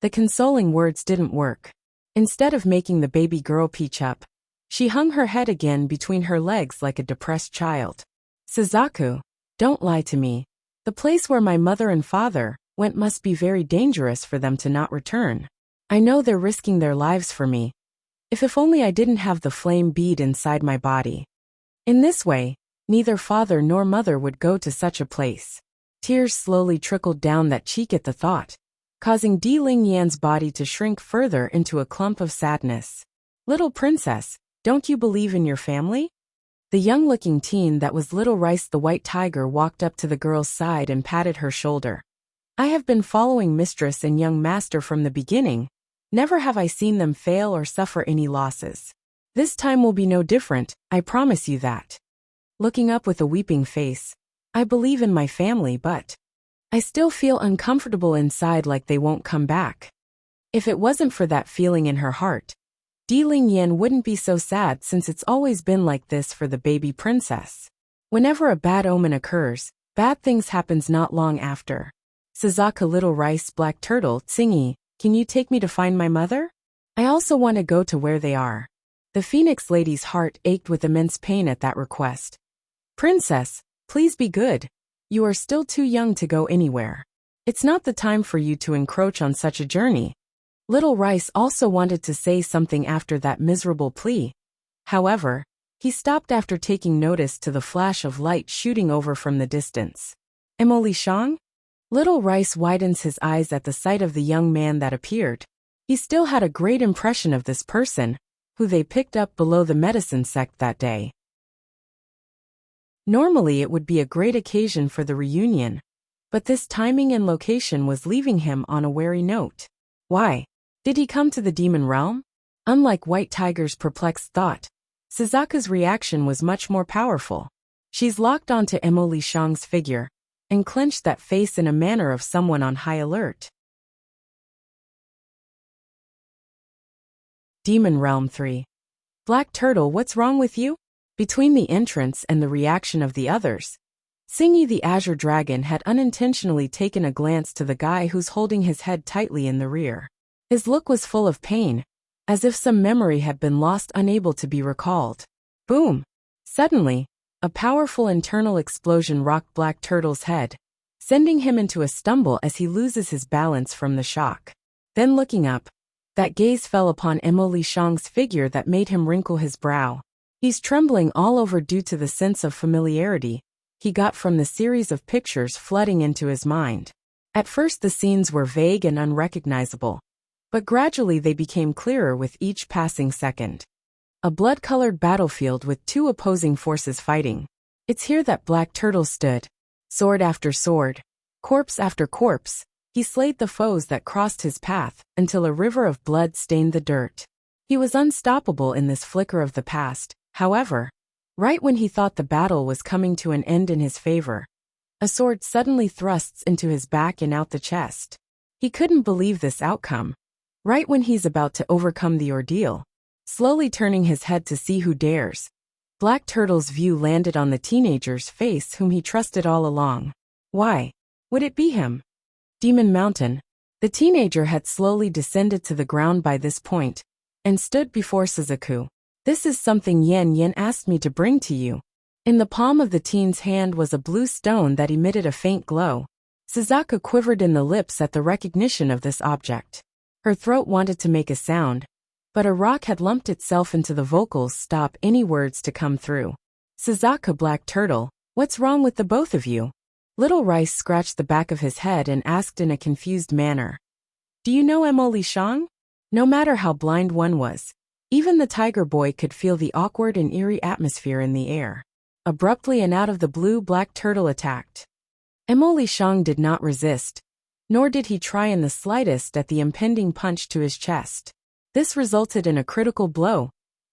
The consoling words didn't work. Instead of making the baby girl peach up, she hung her head again between her legs like a depressed child. Suzaku, don't lie to me. The place where my mother and father went must be very dangerous for them to not return. I know they're risking their lives for me. If only I didn't have the flame bead inside my body. In this way, neither father nor mother would go to such a place. Tears slowly trickled down that cheek at the thought, causing Di Lingyan's body to shrink further into a clump of sadness. Little princess, don't you believe in your family? The young-looking teen that was Little Rice the White Tiger walked up to the girl's side and patted her shoulder. I have been following mistress and young master from the beginning. Never have I seen them fail or suffer any losses. This time will be no different, I promise you that. Looking up with a weeping face, I believe in my family, but I still feel uncomfortable inside, like they won't come back. If it wasn't for that feeling in her heart, Di Lingyan wouldn't be so sad, since it's always been like this for the baby princess. Whenever a bad omen occurs, bad things happens not long after. Suzaka Little Rice Black Turtle, Tsingy, can you take me to find my mother? I also want to go to where they are. The Phoenix lady's heart ached with immense pain at that request. Princess, please be good. You are still too young to go anywhere. It's not the time for you to encroach on such a journey. Little Rice also wanted to say something after that miserable plea. However, he stopped after taking notice to the flash of light shooting over from the distance. Emily Shang? Little Rice widens his eyes at the sight of the young man that appeared. He still had a great impression of this person, who they picked up below the medicine sect that day. Normally it would be a great occasion for the reunion, but this timing and location was leaving him on a wary note. Why? Did he come to the demon realm? Unlike White Tiger's perplexed thought, Suzaka's reaction was much more powerful. She's locked onto Emily Shang's figure and clenched that face in a manner of someone on high alert. Demon Realm 3. Black Turtle, what's wrong with you? Between the entrance and the reaction of the others, Tsingy the Azure Dragon had unintentionally taken a glance to the guy who's holding his head tightly in the rear. His look was full of pain, as if some memory had been lost, unable to be recalled. Boom! Suddenly, a powerful internal explosion rocked Black Turtle's head, sending him into a stumble as he loses his balance from the shock. Then looking up, that gaze fell upon Emily Shang's figure that made him wrinkle his brow. He's trembling all over due to the sense of familiarity he got from the series of pictures flooding into his mind. At first the scenes were vague and unrecognizable, but gradually they became clearer with each passing second. A blood-colored battlefield with two opposing forces fighting. It's here that Black Turtle stood. Sword after sword, corpse after corpse, he slayed the foes that crossed his path until a river of blood stained the dirt. He was unstoppable in this flicker of the past. However, right when he thought the battle was coming to an end in his favor, a sword suddenly thrusts into his back and out the chest. He couldn't believe this outcome. Right when he's about to overcome the ordeal, slowly turning his head to see who dares, Black Turtle's view landed on the teenager's face whom he trusted all along. Why would it be him? Demon Mountain. The teenager had slowly descended to the ground by this point and stood before Suzaku. This is something Yen asked me to bring to you. In the palm of the teen's hand was a blue stone that emitted a faint glow. Suzaka quivered in the lips at the recognition of this object. Her throat wanted to make a sound, but a rock had lumped itself into the vocals stop any words to come through. Suzaka Black Turtle, what's wrong with the both of you? Little Rice scratched the back of his head and asked in a confused manner. Do you know Emily Shang? No matter how blind one was, even the tiger boy could feel the awkward and eerie atmosphere in the air. Abruptly and out of the blue, Black Turtle attacked. Emily Shang did not resist, nor did he try in the slightest at the impending punch to his chest. This resulted in a critical blow,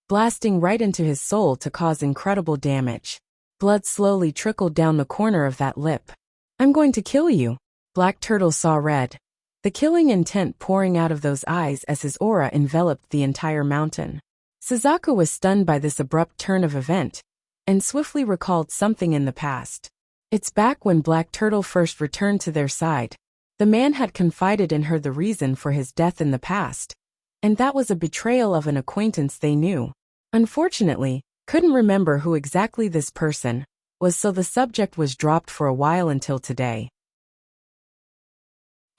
blasting right into his soul to cause incredible damage. Blood slowly trickled down the corner of that lip. I'm going to kill you. Black Turtle saw red, the killing intent pouring out of those eyes as his aura enveloped the entire mountain. Suzaka was stunned by this abrupt turn of event, and swiftly recalled something in the past. It's back when Black Turtle first returned to their side. The man had confided in her the reason for his death in the past, and that was a betrayal of an acquaintance they knew. Unfortunately, couldn't remember who exactly this person was, so the subject was dropped for a while until today.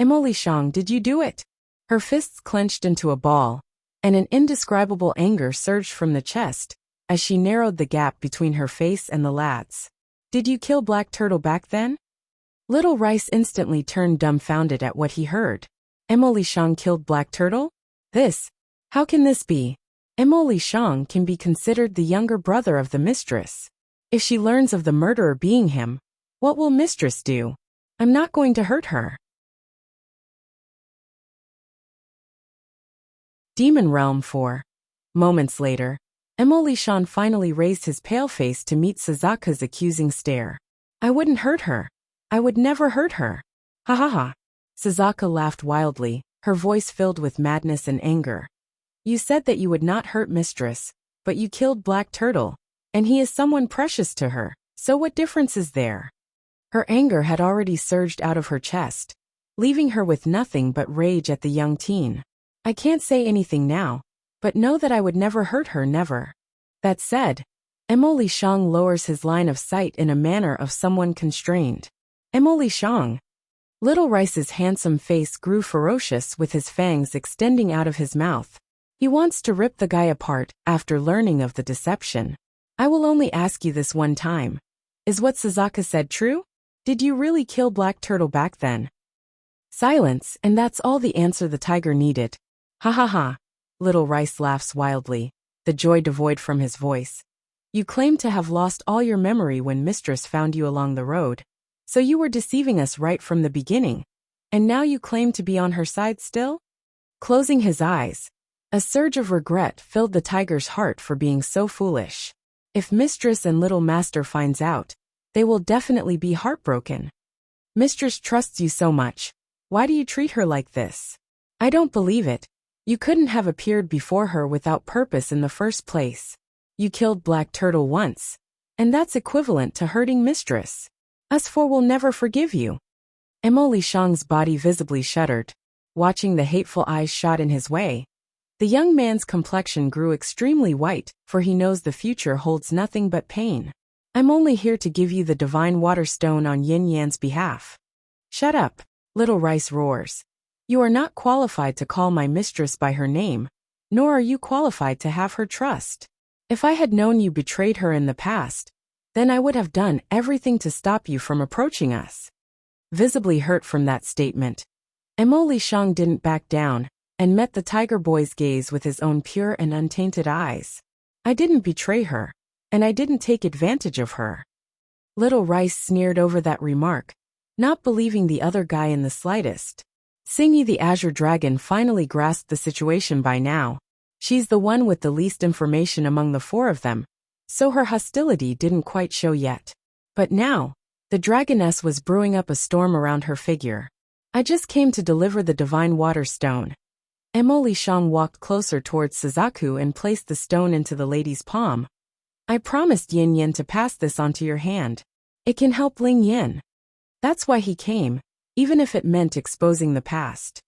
Emily Shang, did you do it? Her fists clenched into a ball, and an indescribable anger surged from the chest as she narrowed the gap between her face and the lad's. Did you kill Black Turtle back then? Little Rice instantly turned dumbfounded at what he heard. Emily Shang killed Black Turtle? How can this be? Emily Shang can be considered the younger brother of the mistress. If she learns of the murderer being him, what will mistress do? I'm not going to hurt her. Demon Realm 4. Moments later, Emily Shang finally raised his pale face to meet Suzaka's accusing stare. I wouldn't hurt her. I would never hurt her. Ha ha ha. Suzaka laughed wildly, her voice filled with madness and anger. You said that you would not hurt Mistress, but you killed Black Turtle, and he is someone precious to her, so what difference is there? Her anger had already surged out of her chest, leaving her with nothing but rage at the young teen. I can't say anything now, but know that I would never hurt her, never. That said, Emoli Shang lowers his line of sight in a manner of someone constrained. Emoli Shang. Little Rice's handsome face grew ferocious with his fangs extending out of his mouth. He wants to rip the guy apart after learning of the deception. I will only ask you this one time. Is what Suzaka said true? Did you really kill Black Turtle back then? Silence, and that's all the answer the tiger needed. Ha ha ha. Little Rice laughs wildly, the joy devoid from his voice. You claim to have lost all your memory when Mistress found you along the road. So you were deceiving us right from the beginning. And now you claim to be on her side still? Closing his eyes, a surge of regret filled the tiger's heart for being so foolish. If Mistress and Little Master finds out, they will definitely be heartbroken. Mistress trusts you so much. Why do you treat her like this? I don't believe it. You couldn't have appeared before her without purpose in the first place. You killed Black Turtle once, and that's equivalent to hurting Mistress. Us four will never forgive you. Emoli Shang's body visibly shuddered, watching the hateful eyes shot in his way. The young man's complexion grew extremely white, for he knows the future holds nothing but pain. I'm only here to give you the divine water stone on Yin Yan's behalf. Shut up, Little Rice roars. You are not qualified to call my mistress by her name, nor are you qualified to have her trust. If I had known you betrayed her in the past, then I would have done everything to stop you from approaching us. Visibly hurt from that statement, Emoli Shang didn't back down and met the tiger boy's gaze with his own pure and untainted eyes. I didn't betray her, and I didn't take advantage of her. Little Rice sneered over that remark, not believing the other guy in the slightest. Singy the Azure Dragon finally grasped the situation by now. She's the one with the least information among the four of them, so her hostility didn't quite show yet. But now, the dragoness was brewing up a storm around her figure. I just came to deliver the divine water stone. Emoli Shang walked closer towards Suzaku and placed the stone into the lady's palm. I promised Yin Yin to pass this onto your hand. It can help Ling Yin. That's why he came, even if it meant exposing the past.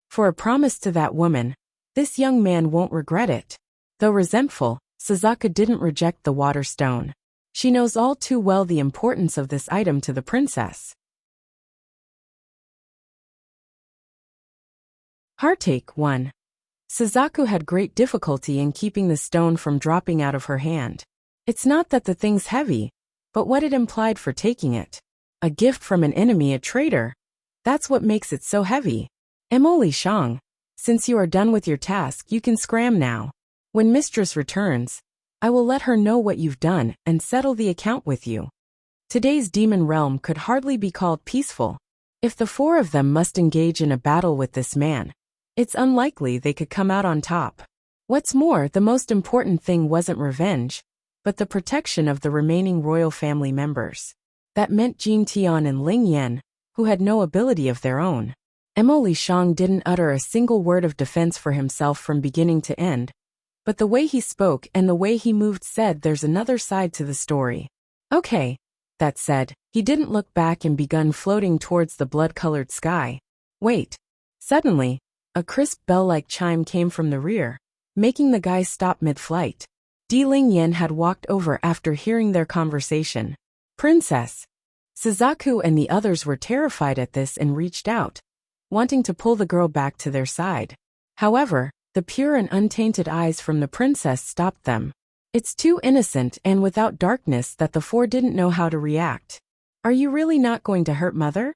For a promise to that woman, this young man won't regret it. Though resentful, Suzaka didn't reject the water stone. She knows all too well the importance of this item to the princess. Heartache 1. Suzaku had great difficulty in keeping the stone from dropping out of her hand. It's not that the thing's heavy, but what it implied for taking it. A gift from an enemy, a traitor. That's what makes it so heavy. Emoli Shang, since you are done with your task, you can scram now. When Mistress returns, I will let her know what you've done and settle the account with you. Today's demon realm could hardly be called peaceful. If the four of them must engage in a battle with this man, it's unlikely they could come out on top. What's more, the most important thing wasn't revenge, but the protection of the remaining royal family members. That meant Jin Tian and Ling Yan, who had no ability of their own. Emoli Shang didn't utter a single word of defense for himself from beginning to end, but the way he spoke and the way he moved said there's another side to the story. Okay. That said, he didn't look back and begun floating towards the blood-colored sky. Wait. Suddenly, a crisp bell-like chime came from the rear, making the guys stop mid-flight. Di Lingyan had walked over after hearing their conversation. Princess. Suzaku and the others were terrified at this and reached out, wanting to pull the girl back to their side. However, the pure and untainted eyes from the princess stopped them. It's too innocent and without darkness that the four didn't know how to react. Are you really not going to hurt Mother?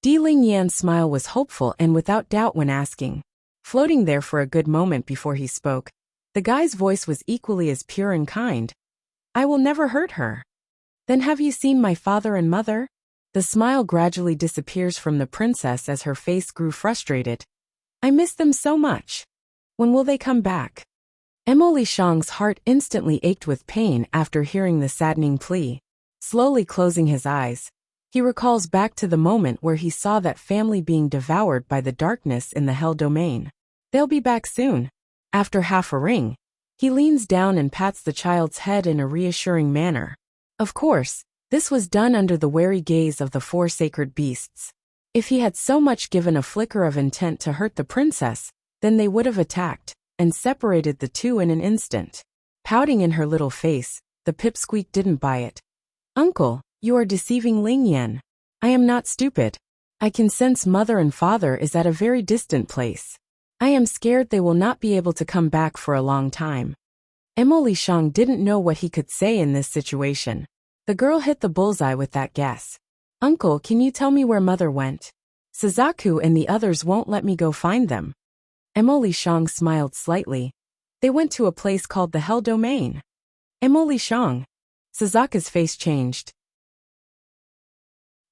Di Lingyan's smile was hopeful and without doubt when asking. Floating there for a good moment before he spoke, the guy's voice was equally as pure and kind. I will never hurt her. Then have you seen my father and mother? The smile gradually disappears from the princess as her face grew frustrated. I miss them so much. When will they come back? Emoli Shang's heart instantly ached with pain after hearing the saddening plea. Slowly closing his eyes, He recalls back to the moment where he saw that family being devoured by the darkness in the Hell domain. They'll be back soon. After half a ring, he leans down and pats the child's head in a reassuring manner. Of course, this was done under the wary gaze of the four sacred beasts. If he had so much given a flicker of intent to hurt the princess, then they would have attacked and separated the two in an instant. Pouting in her little face, the pipsqueak didn't buy it. Uncle, you are deceiving Ling Yan. I am not stupid. I can sense mother and father is at a very distant place. I am scared they will not be able to come back for a long time. Emily Shang didn't know what he could say in this situation. The girl hit the bullseye with that guess. Uncle, can you tell me where mother went? Suzaku and the others won't let me go find them. Emily Shang smiled slightly. They went to a place called the Hell Domain. Emily Shang. Suzaku's face changed.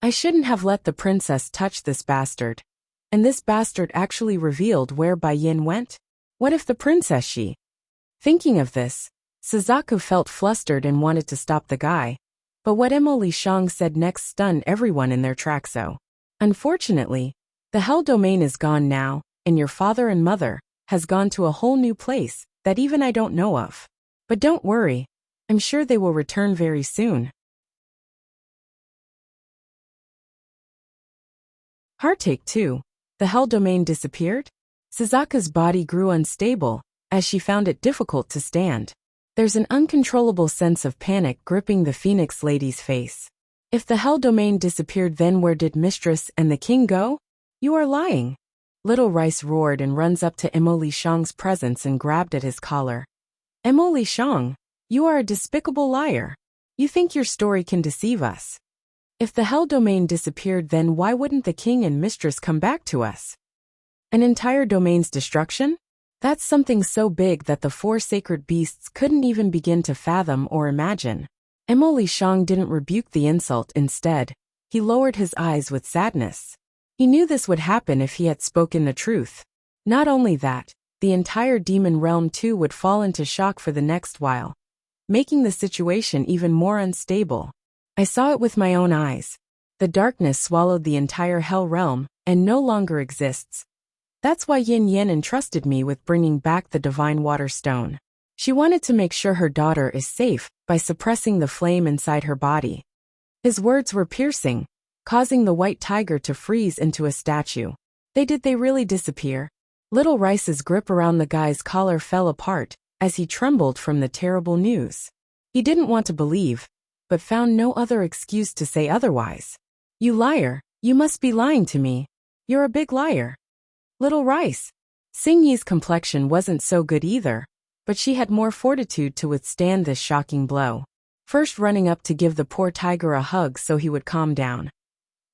I shouldn't have let the princess touch this bastard. And this bastard actually revealed where Bai Yin went? What if the princess she? Thinking of this, Suzaku felt flustered and wanted to stop the guy. But what Emily Shang said next stunned everyone in their tracks. Unfortunately, the Hell Domain is gone now, and your father and mother has gone to a whole new place that even I don't know of. But don't worry, I'm sure they will return very soon. Heartache 2. The Hell Domain disappeared? Suzaku's body grew unstable, as she found it difficult to stand. There's an uncontrollable sense of panic gripping the Phoenix lady's face. If the Hell Domain disappeared, then where did Mistress and the King go? You are lying. Little Rice roared and runs up to Emily Shang's presence and grabbed at his collar. Emily Shang, you are a despicable liar. You think your story can deceive us. If the Hell Domain disappeared, then why wouldn't the King and Mistress come back to us? An entire domain's destruction? That's something so big that the four sacred beasts couldn't even begin to fathom or imagine. Emily Shang didn't rebuke the insult. Instead, he lowered his eyes with sadness. He knew this would happen if he had spoken the truth. Not only that, the entire demon realm too would fall into shock for the next while, making the situation even more unstable. I saw it with my own eyes. The darkness swallowed the entire hell realm and no longer exists. That's why Yin Yin entrusted me with bringing back the divine water stone. She wanted to make sure her daughter is safe by suppressing the flame inside her body. His words were piercing, causing the white tiger to freeze into a statue. Did they really disappear? Little Rice's grip around the guy's collar fell apart as he trembled from the terrible news. He didn't want to believe, but found no other excuse to say otherwise. You liar, you must be lying to me. You're a big liar. Little Rice. Xing Yi's complexion wasn't so good either, but she had more fortitude to withstand this shocking blow. First running up to give the poor tiger a hug so he would calm down.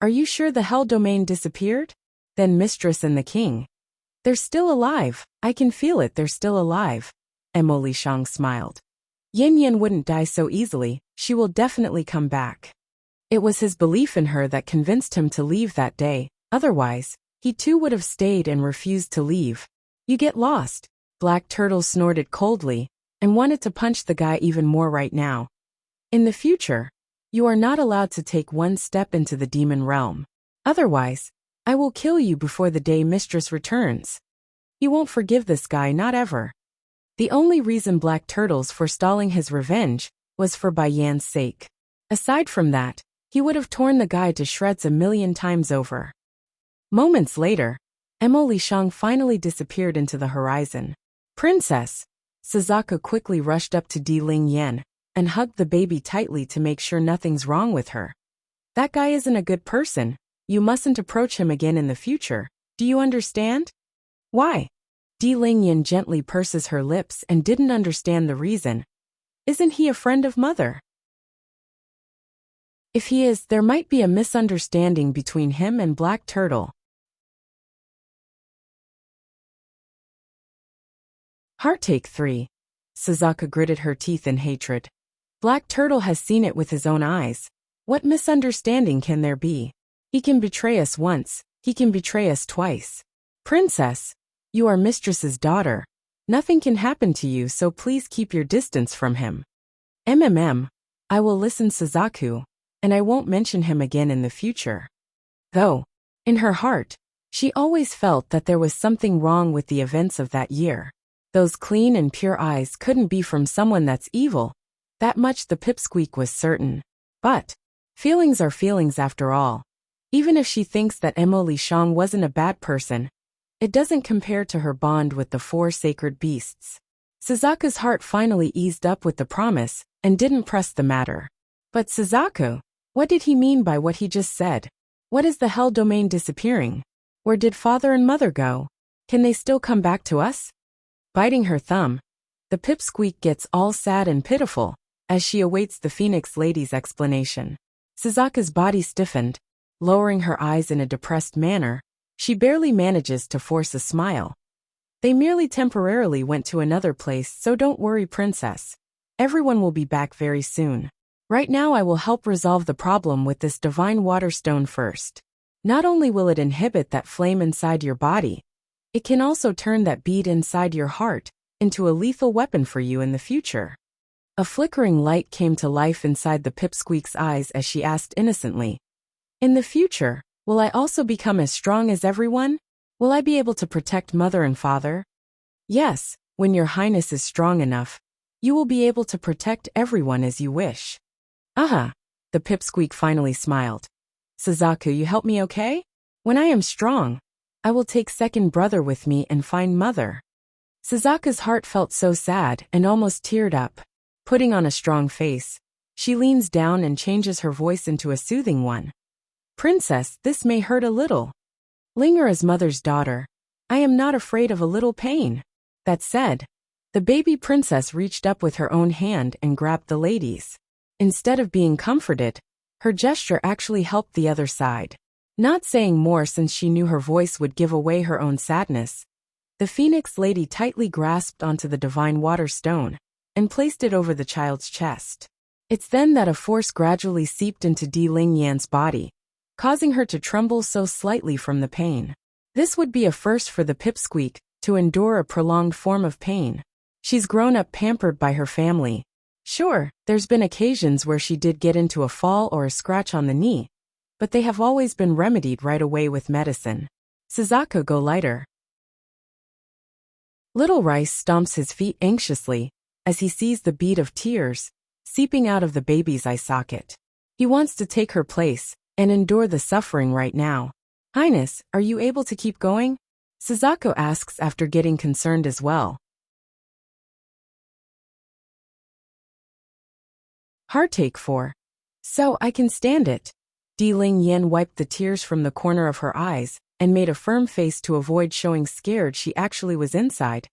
Are you sure the Hell Domain disappeared? Then Mistress and the King. They're still alive. I can feel it, they're still alive. Emily Shang smiled. Yin Yin wouldn't die so easily, she will definitely come back. It was his belief in her that convinced him to leave that day, otherwise, he too would have stayed and refused to leave. You get lost. Black Turtle snorted coldly, and wanted to punch the guy even more right now. In the future, you are not allowed to take one step into the demon realm. Otherwise, I will kill you before the day Mistress returns. You won't forgive this guy, not ever. The only reason Black Turtle's forestalling his revenge was for Bai Yan's sake. Aside from that, he would have torn the guy to shreds 1,000,000 times over. Moments later, Emily Shang finally disappeared into the horizon. Princess! Suzaku quickly rushed up to Di Ling Yan and hugged the baby tightly to make sure nothing's wrong with her. That guy isn't a good person. You mustn't approach him again in the future. Do you understand? Why? Di Ling Yan gently purses her lips and didn't understand the reason. Isn't he a friend of mother? If he is, there might be a misunderstanding between him and Black Turtle. Heartache 3. Suzaku gritted her teeth in hatred. Black Turtle has seen it with his own eyes. What misunderstanding can there be? He can betray us once, he can betray us twice. Princess, you are Mistress's daughter. Nothing can happen to you, so please keep your distance from him. I will listen, Suzaku. and I won't mention him again in the future. Though, in her heart, she always felt that there was something wrong with the events of that year. Those clean and pure eyes couldn't be from someone that's evil. That much the pipsqueak was certain. But feelings are feelings after all. Even if she thinks that Emily Shang wasn't a bad person, it doesn't compare to her bond with the four sacred beasts. Suzaku's heart finally eased up with the promise and didn't press the matter. But Suzaku, what did he mean by what he just said? What is the hell domain disappearing? Where did father and mother go? Can they still come back to us? Biting her thumb, the pipsqueak gets all sad and pitiful as she awaits the Phoenix Lady's explanation. Suzaku's body stiffened, lowering her eyes in a depressed manner. She barely manages to force a smile. They merely temporarily went to another place, so don't worry, princess. Everyone will be back very soon. Right now I will help resolve the problem with this divine water stone first. Not only will it inhibit that flame inside your body, it can also turn that bead inside your heart into a lethal weapon for you in the future. A flickering light came to life inside the pipsqueak's eyes as she asked innocently, "In the future, will I also become as strong as everyone? Will I be able to protect mother and father?" "Yes, when your highness is strong enough, you will be able to protect everyone as you wish." "Aha," the pipsqueak finally smiled. "Suzaku, you help me, okay? When I am strong, I will take second brother with me and find mother." Suzaku's heart felt so sad and almost teared up. Putting on a strong face, she leans down and changes her voice into a soothing one. "Princess, this may hurt a little. Linger as mother's daughter. I am not afraid of a little pain." That said, the baby princess reached up with her own hand and grabbed the lady's. Instead of being comforted, her gesture actually helped the other side. Not saying more since she knew her voice would give away her own sadness, the Phoenix Lady tightly grasped onto the divine water stone and placed it over the child's chest. It's then that a force gradually seeped into Di Ling Yan's body, causing her to tremble so slightly from the pain. This would be a first for the pipsqueak to endure a prolonged form of pain. She's grown up pampered by her family. Sure, there's been occasions where she did get into a fall or a scratch on the knee, but they have always been remedied right away with medicine. "Suzaku, go lighter." Little Rice stomps his feet anxiously as he sees the bead of tears seeping out of the baby's eye socket. He wants to take her place and endure the suffering right now. "Highness, are you able to keep going?" Suzaku asks after getting concerned as well. Heartache 4. "So I can stand it." Di Ling Yan wiped the tears from the corner of her eyes and made a firm face to avoid showing scared she actually was inside.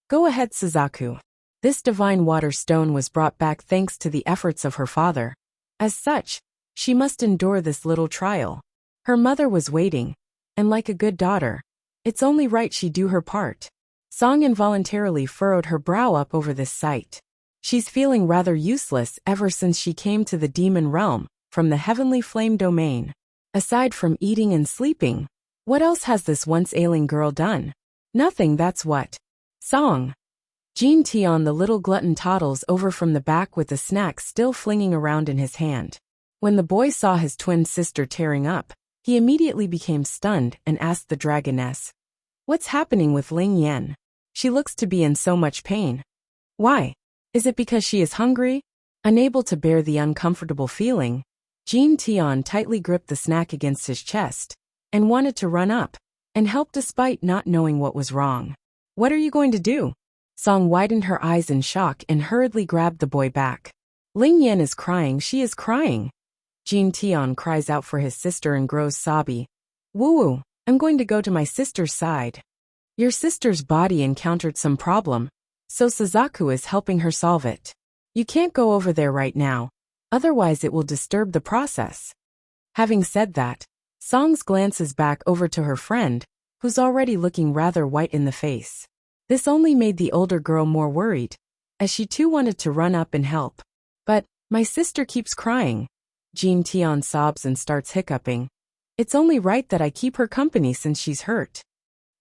"Go ahead, Suzaku." This divine water stone was brought back thanks to the efforts of her father. As such, she must endure this little trial. Her mother was waiting, and like a good daughter, it's only right she do her part. Song involuntarily furrowed her brow up over this sight. She's feeling rather useless ever since she came to the demon realm from the heavenly flame domain. Aside from eating and sleeping, what else has this once ailing girl done? Nothing, that's what. Song. Jean Tion, the little glutton, toddles over from the back with the snack still flinging around in his hand. When the boy saw his twin sister tearing up, he immediately became stunned and asked the dragoness, "What's happening with Ling Yan? She looks to be in so much pain." "Why? Is it because she is hungry?" Unable to bear the uncomfortable feeling, Jean Tion tightly gripped the snack against his chest and wanted to run up and help despite not knowing what was wrong. "What are you going to do?" Song widened her eyes in shock and hurriedly grabbed the boy back. "Ling Yan is crying, she is crying." Jean Tion cries out for his sister and grows sobby. "Woo-woo, I'm going to go to my sister's side." Your sister's body encountered some problem, so Suzaku is helping her solve it. You can't go over there right now, otherwise it will disturb the process. Having said that, Song glances back over to her friend, who's already looking rather white in the face. This only made the older girl more worried, as she too wanted to run up and help. "But, my sister keeps crying." Jean Tion sobs and starts hiccuping. "It's only right that I keep her company since she's hurt."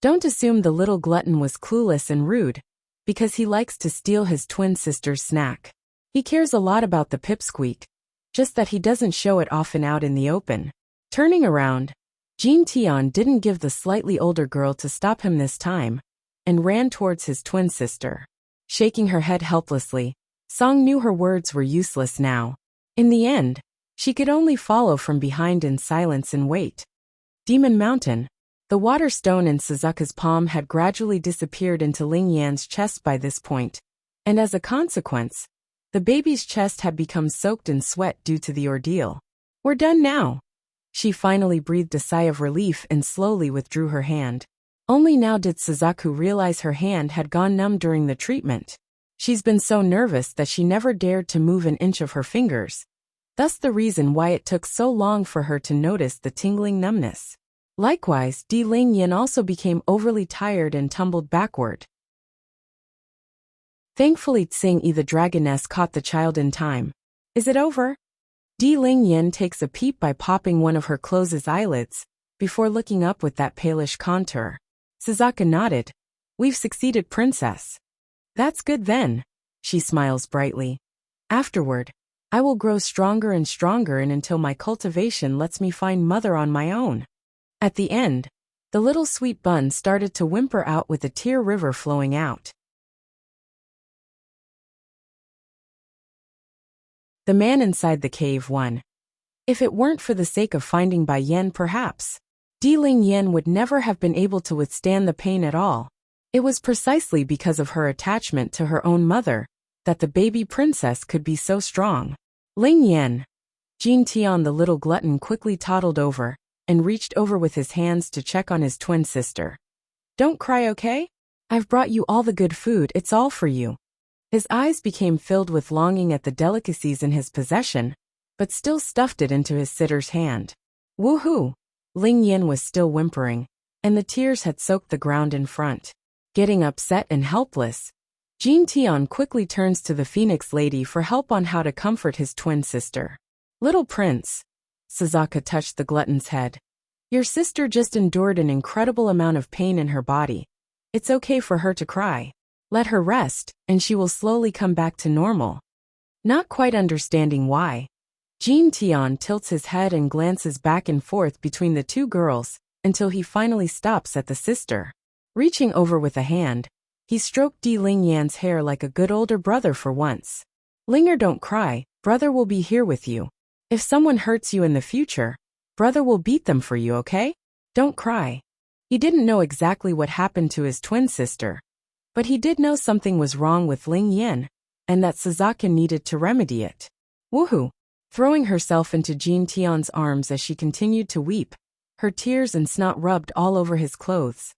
Don't assume the little glutton was clueless and rude, because he likes to steal his twin sister's snack. He cares a lot about the pipsqueak, just that he doesn't show it often out in the open. Turning around, Jean Tian didn't give the slightly older girl to stop him this time, and ran towards his twin sister. Shaking her head helplessly, Song knew her words were useless now. In the end, she could only follow from behind in silence and wait. Demon Mountain. The water stone in Suzuka's palm had gradually disappeared into Ling Yan's chest by this point, and as a consequence, the baby's chest had become soaked in sweat due to the ordeal. We're done now. She finally breathed a sigh of relief and slowly withdrew her hand. Only now did Suzaku realize her hand had gone numb during the treatment. She's been so nervous that she never dared to move an inch of her fingers. Thus the reason why it took so long for her to notice the tingling numbness. Likewise, Ling Yan also became overly tired and tumbled backward. Thankfully Tsing-yi the dragoness caught the child in time. Is it over? Ling Yan takes a peep by popping one of her closed eyelids, before looking up with that palish contour. Suzuka nodded. We've succeeded, princess. That's good then. She smiles brightly. Afterward, I will grow stronger and stronger and until my cultivation lets me find mother on my own. At the end, the little sweet bun started to whimper out with a tear river flowing out. The man inside the cave won. If it weren't for the sake of finding Bai Yan perhaps, Ling Yan would never have been able to withstand the pain at all. It was precisely because of her attachment to her own mother that the baby princess could be so strong. Ling Yan. Jean Tian the little glutton quickly toddled over and reached over with his hands to check on his twin sister. Don't cry, okay? I've brought you all the good food, it's all for you. His eyes became filled with longing at the delicacies in his possession, but still stuffed it into his sitter's hand. Woohoo! Ling Yan was still whimpering, and the tears had soaked the ground in front. Getting upset and helpless, Jean Tian quickly turns to the Phoenix Lady for help on how to comfort his twin sister. Little prince, Suzuka touched the glutton's head. Your sister just endured an incredible amount of pain in her body. It's okay for her to cry. Let her rest, and she will slowly come back to normal. Not quite understanding why, Jean Tian tilts his head and glances back and forth between the two girls until he finally stops at the sister. Reaching over with a hand, he stroked Ling Yan's hair like a good older brother for once. Linger, don't cry, brother will be here with you. If someone hurts you in the future, brother will beat them for you, okay? Don't cry. He didn't know exactly what happened to his twin sister, but he did know something was wrong with Ling Yan, and that Suzuka needed to remedy it. Woohoo! Throwing herself into Jean Tian's arms as she continued to weep, her tears and snot rubbed all over his clothes.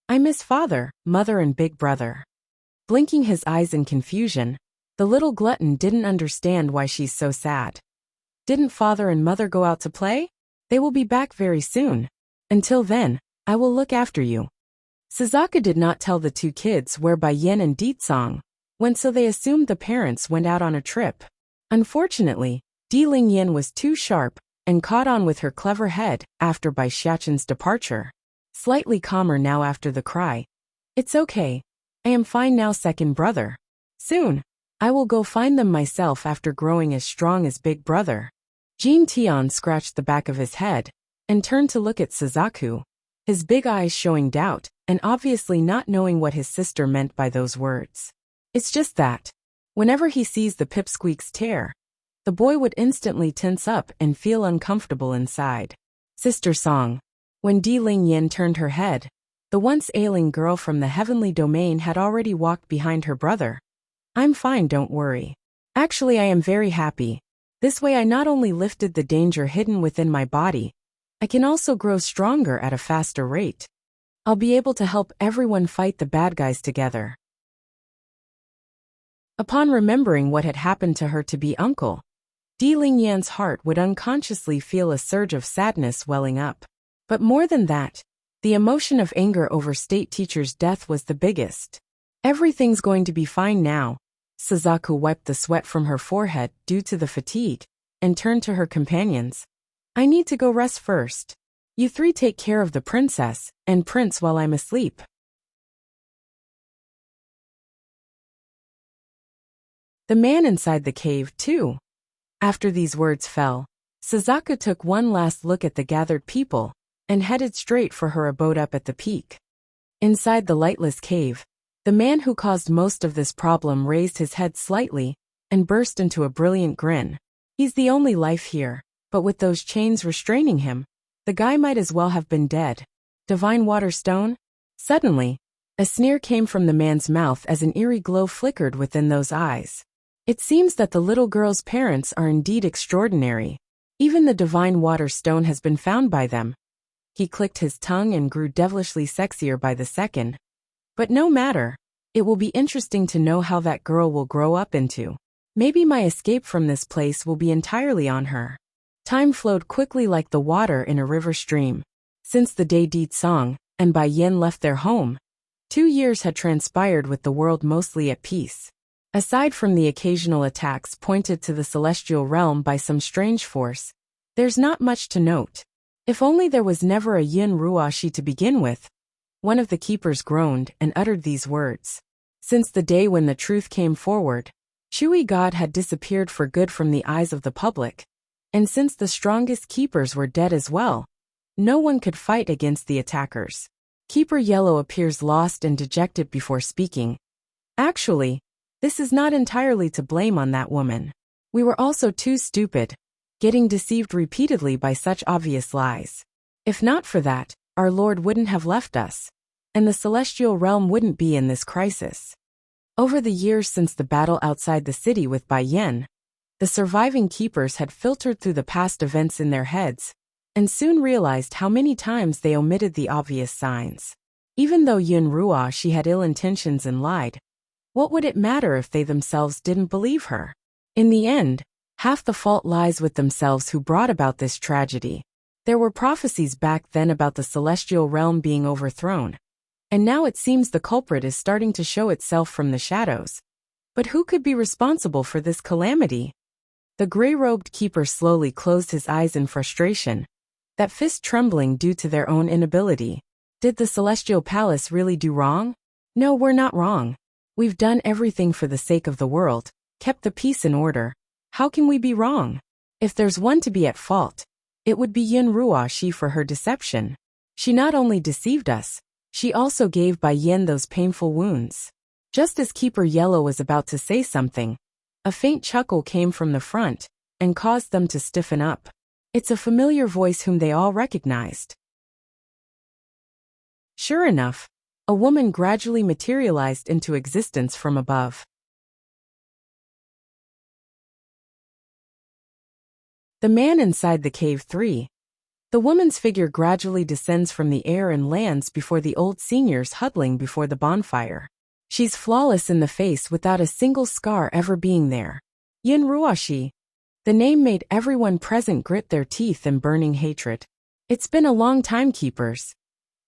I miss father, mother and big brother. Blinking his eyes in confusion, the little glutton didn't understand why she's so sad. Didn't father and mother go out to play? They will be back very soon. Until then, I will look after you. Suzuka did not tell the two kids where Bai Yan and Ditsong went, so they assumed the parents went out on a trip. Unfortunately, Ling Yan was too sharp and caught on with her clever head after Bai Xiaqin's departure. Slightly calmer now after the cry. It's okay. I am fine now, second brother. Soon, I will go find them myself after growing as strong as big brother. Jean Tian scratched the back of his head and turned to look at Suzaku, his big eyes showing doubt and obviously not knowing what his sister meant by those words. It's just that, whenever he sees the pipsqueak's tear, the boy would instantly tense up and feel uncomfortable inside. Sister Song. When Ling Yan turned her head, the once ailing girl from the heavenly domain had already walked behind her brother. I'm fine, don't worry. Actually, I am very happy. This way I not only lifted the danger hidden within my body, I can also grow stronger at a faster rate. I'll be able to help everyone fight the bad guys together. Upon remembering what had happened to her to-be uncle, Ling Yan's heart would unconsciously feel a surge of sadness welling up. But more than that, the emotion of anger over state teacher's death was the biggest. Everything's going to be fine now. Suzaku wiped the sweat from her forehead due to the fatigue and turned to her companions. I need to go rest first. You three take care of the princess and prince while I'm asleep. The man inside the cave, too, After these words fell, Suzaku took one last look at the gathered people and headed straight for her abode up at the peak. Inside the lightless cave, the man who caused most of this problem raised his head slightly and burst into a brilliant grin. He's the only life here, but with those chains restraining him, the guy might as well have been dead. Divine water stone? Suddenly, a sneer came from the man's mouth as an eerie glow flickered within those eyes. It seems that the little girl's parents are indeed extraordinary. Even the divine water stone has been found by them. He clicked his tongue and grew devilishly sexier by the second. But no matter, it will be interesting to know how that girl will grow up into. Maybe my escape from this place will be entirely on her. Time flowed quickly like the water in a river stream. Since the day Di Tsang and Bai Yin left their home, 2 years had transpired with the world mostly at peace. Aside from the occasional attacks pointed to the celestial realm by some strange force, there's not much to note. If only there was never a Yin Ruashi to begin with. One of the keepers groaned and uttered these words. Since the day when the truth came forward, Shui God had disappeared for good from the eyes of the public. And since the strongest keepers were dead as well, no one could fight against the attackers. Keeper Yellow appears lost and dejected before speaking. Actually, this is not entirely to blame on that woman. We were also too stupid, getting deceived repeatedly by such obvious lies. If not for that, our Lord wouldn't have left us, and the celestial realm wouldn't be in this crisis. Over the years since the battle outside the city with Bai Yin, the surviving keepers had filtered through the past events in their heads, and soon realized how many times they omitted the obvious signs. Even though Yun Ruashi had ill intentions and lied, what would it matter if they themselves didn't believe her? In the end, half the fault lies with themselves who brought about this tragedy. There were prophecies back then about the celestial realm being overthrown, and now it seems the culprit is starting to show itself from the shadows. But who could be responsible for this calamity? The gray-robed keeper slowly closed his eyes in frustration, that fist trembling due to their own inability. Did the celestial palace really do wrong? No, we're not wrong. We've done everything for the sake of the world, kept the peace in order. How can we be wrong? If there's one to be at fault, it would be Yin Ruashi for her deception. She not only deceived us, she also gave Bai Yin those painful wounds. Just as Keeper Yellow was about to say something, a faint chuckle came from the front and caused them to stiffen up. It's a familiar voice whom they all recognized. Sure enough, a woman gradually materialized into existence from above. The man inside the cave 3. The woman's figure gradually descends from the air and lands before the old seniors huddling before the bonfire. She's flawless in the face without a single scar ever being there. Yin Ruashi. The name made everyone present grit their teeth in burning hatred. It's been a long time, keepers.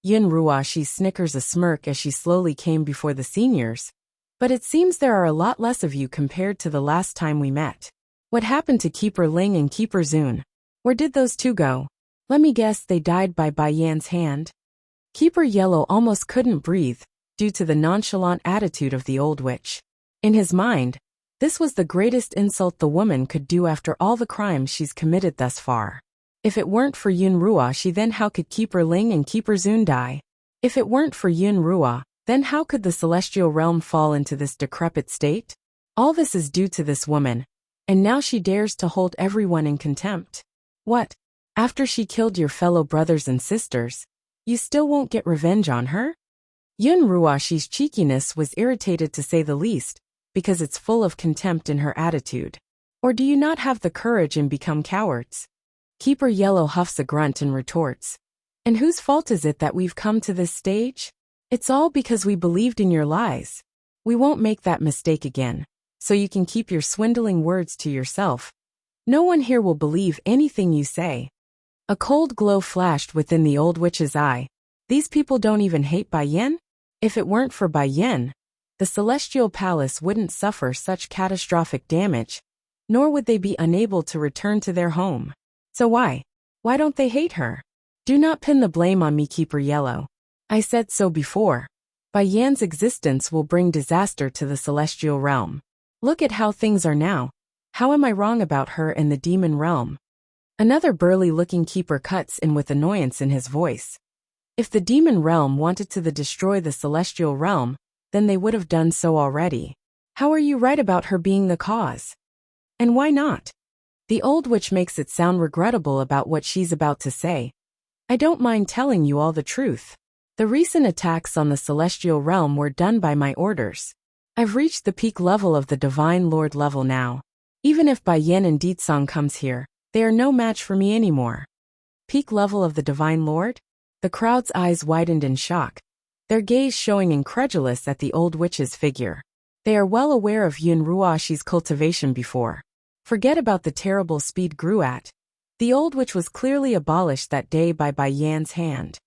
Yin Ruashi snickers a smirk as she slowly came before the seniors. But it seems there are a lot less of you compared to the last time we met. What happened to Keeper Ling and Keeper Zun? Where did those two go? Let me guess, they died by Bai Yan's hand. Keeper Yellow almost couldn't breathe, due to the nonchalant attitude of the old witch. In his mind, this was the greatest insult the woman could do after all the crimes she's committed thus far. If it weren't for Yun Ruashi, then how could Keeper Ling and Keeper Zun die? If it weren't for Yun Rua, then how could the celestial realm fall into this decrepit state? All this is due to this woman, and now she dares to hold everyone in contempt. What? After she killed your fellow brothers and sisters, you still won't get revenge on her? Yun Ruashi's cheekiness was irritated to say the least, because it's full of contempt in her attitude. Or do you not have the courage and become cowards? Keeper Yellow huffs a grunt and retorts. And whose fault is it that we've come to this stage? It's all because we believed in your lies. We won't make that mistake again, so you can keep your swindling words to yourself. No one here will believe anything you say. A cold glow flashed within the old witch's eye. These people don't even hate Bai Yin? If it weren't for Bai Yin, the celestial palace wouldn't suffer such catastrophic damage, nor would they be unable to return to their home. So why? Why don't they hate her? Do not pin the blame on me, Keeper Yellow. I said so before. Bai Yan's existence will bring disaster to the celestial realm. Look at how things are now. How am I wrong about her and the demon realm? Another burly-looking keeper cuts in with annoyance in his voice. If the demon realm wanted to destroy the celestial realm, then they would have done so already. How are you right about her being the cause? And why not? The old witch makes it sound regrettable about what she's about to say. I don't mind telling you all the truth. The recent attacks on the celestial realm were done by my orders. I've reached the peak level of the Divine Lord level now. Even if Bai Yen and Ditsong comes here, they are no match for me anymore. Peak level of the Divine Lord? The crowd's eyes widened in shock, their gaze showing incredulous at the old witch's figure. They are well aware of Yun Ruoshi's cultivation before. Forget about the terrible speed grew at. The old witch was clearly abolished that day by Bai Yan's hand.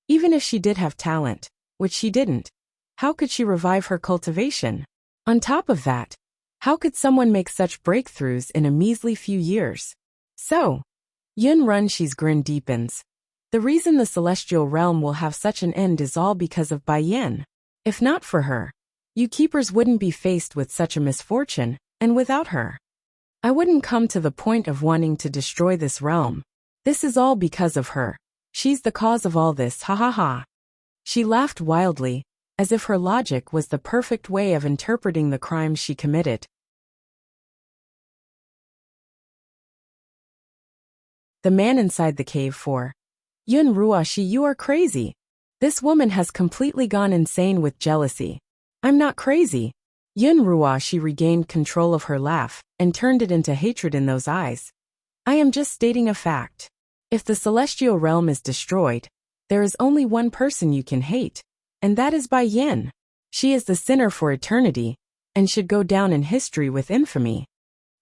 Even if she did have talent, which she didn't, how could she revive her cultivation? On top of that, how could someone make such breakthroughs in a measly few years? So, Yun Runshi's grin deepens. The reason the celestial realm will have such an end is all because of Bai Yan. If not for her, you keepers wouldn't be faced with such a misfortune, and without her, I wouldn't come to the point of wanting to destroy this realm. This is all because of her. She's the cause of all this, ha ha ha. She laughed wildly, as if her logic was the perfect way of interpreting the crimes she committed. The man inside the cave 4. Yun Ruoshi, you are crazy. This woman has completely gone insane with jealousy. I'm not crazy. Yun Ruoshi regained control of her laugh and turned it into hatred in those eyes. I am just stating a fact. If the celestial realm is destroyed, there is only one person you can hate, and that is Bai Yen. She is the sinner for eternity, and should go down in history with infamy.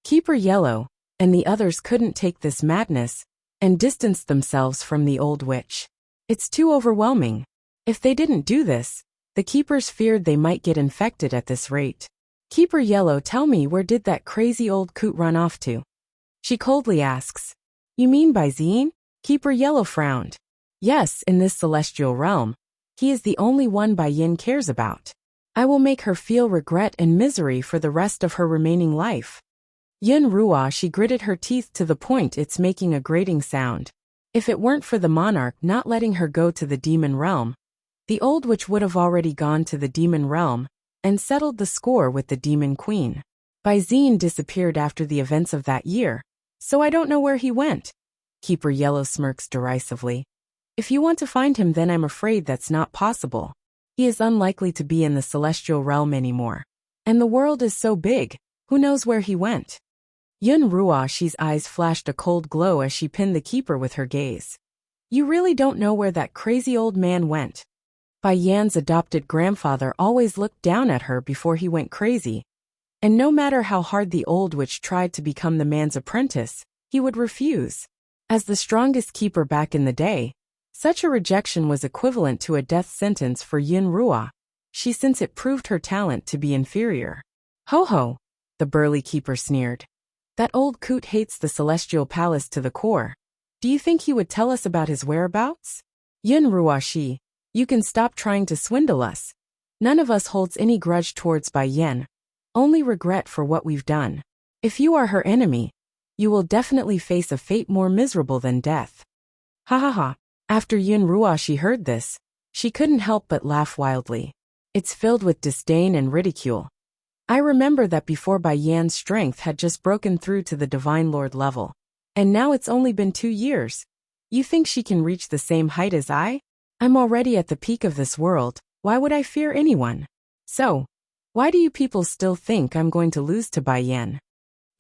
Keeper Yellow and the others couldn't take this madness, and distanced themselves from the old witch. It's too overwhelming. If they didn't do this, the keepers feared they might get infected at this rate. Keeper Yellow, tell me, where did that crazy old coot run off to? She coldly asks. You mean Bai Zine? Keeper Yellow frowned. Yes, in this celestial realm. He is the only one Bai Yin cares about. I will make her feel regret and misery for the rest of her remaining life. Yun Ruo, she gritted her teeth to the point it's making a grating sound. If it weren't for the monarch not letting her go to the demon realm, the old witch would have already gone to the demon realm and settled the score with the demon queen. Bai Zine disappeared after the events of that year, so I don't know where he went. Keeper Yellow smirks derisively. If you want to find him, then I'm afraid that's not possible. He is unlikely to be in the celestial realm anymore. And the world is so big, who knows where he went? Yun Ruoshi's eyes flashed a cold glow as she pinned the keeper with her gaze. You really don't know where that crazy old man went. Bai Yan's adopted grandfather always looked down at her before he went crazy. And no matter how hard the old witch tried to become the man's apprentice, he would refuse. As the strongest keeper back in the day, such a rejection was equivalent to a death sentence for Yun Ruo, since it proved her talent to be inferior. Ho ho, the burly keeper sneered. That old coot hates the celestial palace to the core. Do you think he would tell us about his whereabouts? Yun Ruoshi, you can stop trying to swindle us. None of us holds any grudge towards Bai Yen, only regret for what we've done. If you are her enemy, you will definitely face a fate more miserable than death. Ha ha ha. After Yun Ruoshi heard this, she couldn't help but laugh wildly. It's filled with disdain and ridicule. I remember that before Bai Yan's strength had just broken through to the Divine Lord level. And now it's only been 2 years. You think she can reach the same height as I? I'm already at the peak of this world, why would I fear anyone? So, why do you people still think I'm going to lose to Bai Yan?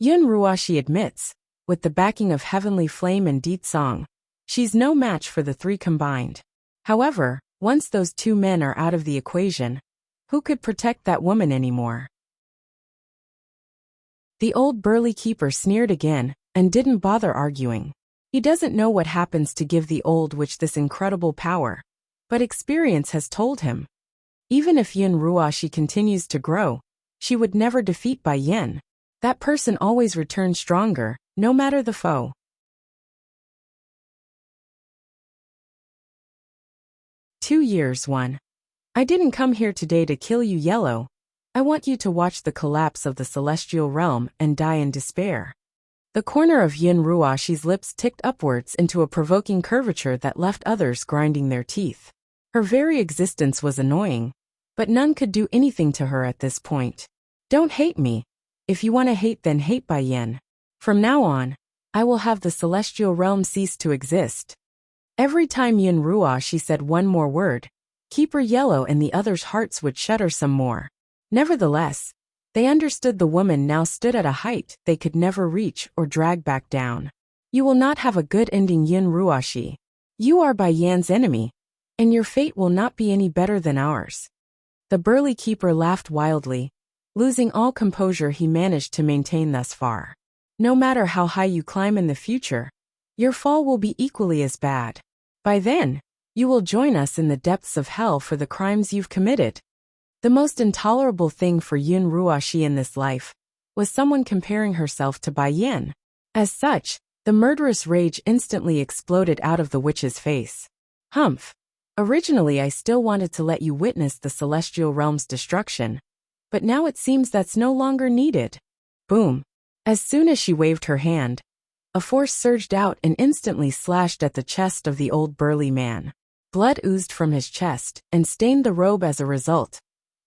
Yun Ruoshi admits, with the backing of Heavenly Flame and Deet Song, she's no match for the three combined. However, once those two men are out of the equation, who could protect that woman anymore? The old burly keeper sneered again, and didn't bother arguing. He doesn't know what happens to give the old witch this incredible power, but experience has told him. Even if Yun Ruoshi continues to grow, she would never defeat Bai Yen. That person always returns stronger, no matter the foe. 2 years 1. I didn't come here today to kill you, Yellow. I want you to watch the collapse of the celestial realm and die in despair. The corner of Yin Ruoxi's lips ticked upwards into a provoking curvature that left others grinding their teeth. Her very existence was annoying, but none could do anything to her at this point. Don't hate me. If you want to hate, then hate Bai Yin. From now on, I will have the celestial realm cease to exist. Every time Yin Ruoxi said one more word, Keeper Yellow and the others' hearts would shudder some more. Nevertheless, they understood the woman now stood at a height they could never reach or drag back down. You will not have a good ending, Yin Ruoxi. You are Bai Yan's enemy, and your fate will not be any better than ours. The burly keeper laughed wildly, losing all composure he managed to maintain thus far. No matter how high you climb in the future, your fall will be equally as bad. By then, you will join us in the depths of hell for the crimes you've committed. The most intolerable thing for Yin Ruoxi in this life was someone comparing herself to Bai Yin. As such, the murderous rage instantly exploded out of the witch's face. Humph. Originally I still wanted to let you witness the celestial realm's destruction, but now it seems that's no longer needed. Boom. As soon as she waved her hand, a force surged out and instantly slashed at the chest of the old burly man. Blood oozed from his chest and stained the robe as a result,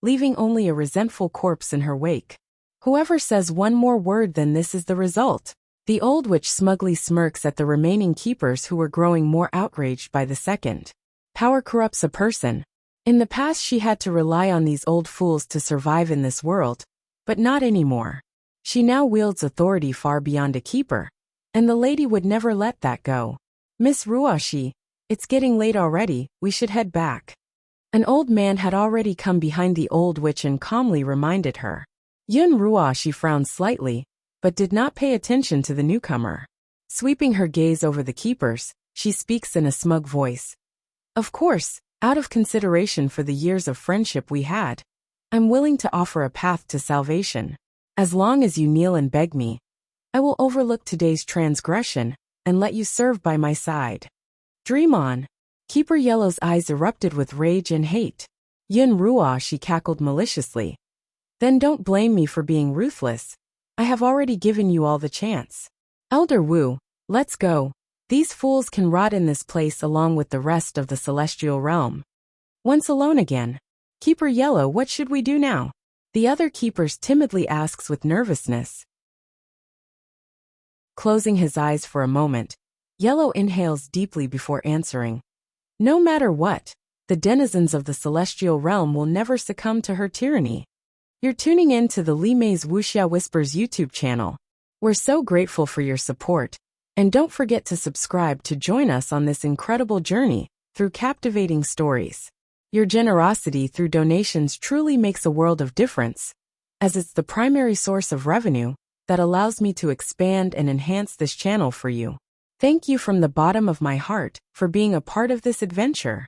leaving only a resentful corpse in her wake. Whoever says one more word, then this is the result. The old witch smugly smirks at the remaining keepers who were growing more outraged by the second. Power corrupts a person. In the past she had to rely on these old fools to survive in this world, but not anymore. She now wields authority far beyond a keeper, and the lady would never let that go. Miss Ruoxi, it's getting late already, we should head back. An old man had already come behind the old witch and calmly reminded her. Yin Ruoxi frowned slightly, but did not pay attention to the newcomer. Sweeping her gaze over the keepers, she speaks in a smug voice. Of course, out of consideration for the years of friendship we had, I'm willing to offer a path to salvation. As long as you kneel and beg me, I will overlook today's transgression and let you serve by my side. Dream on. Keeper Yellow's eyes erupted with rage and hate. Yin Ruoxi cackled maliciously. Then don't blame me for being ruthless. I have already given you all the chance. Elder Wu, let's go. These fools can rot in this place along with the rest of the celestial realm. Once alone again. Keeper Yellow, what should we do now? The other keepers timidly asks with nervousness. Closing his eyes for a moment, Yellow inhales deeply before answering. No matter what, the denizens of the celestial realm will never succumb to her tyranny. You're tuning in to the Li Mei's Wuxia Whispers YouTube channel. We're so grateful for your support, and don't forget to subscribe to join us on this incredible journey through captivating stories. Your generosity through donations truly makes a world of difference, as it's the primary source of revenue that allows me to expand and enhance this channel for you. Thank you from the bottom of my heart for being a part of this adventure.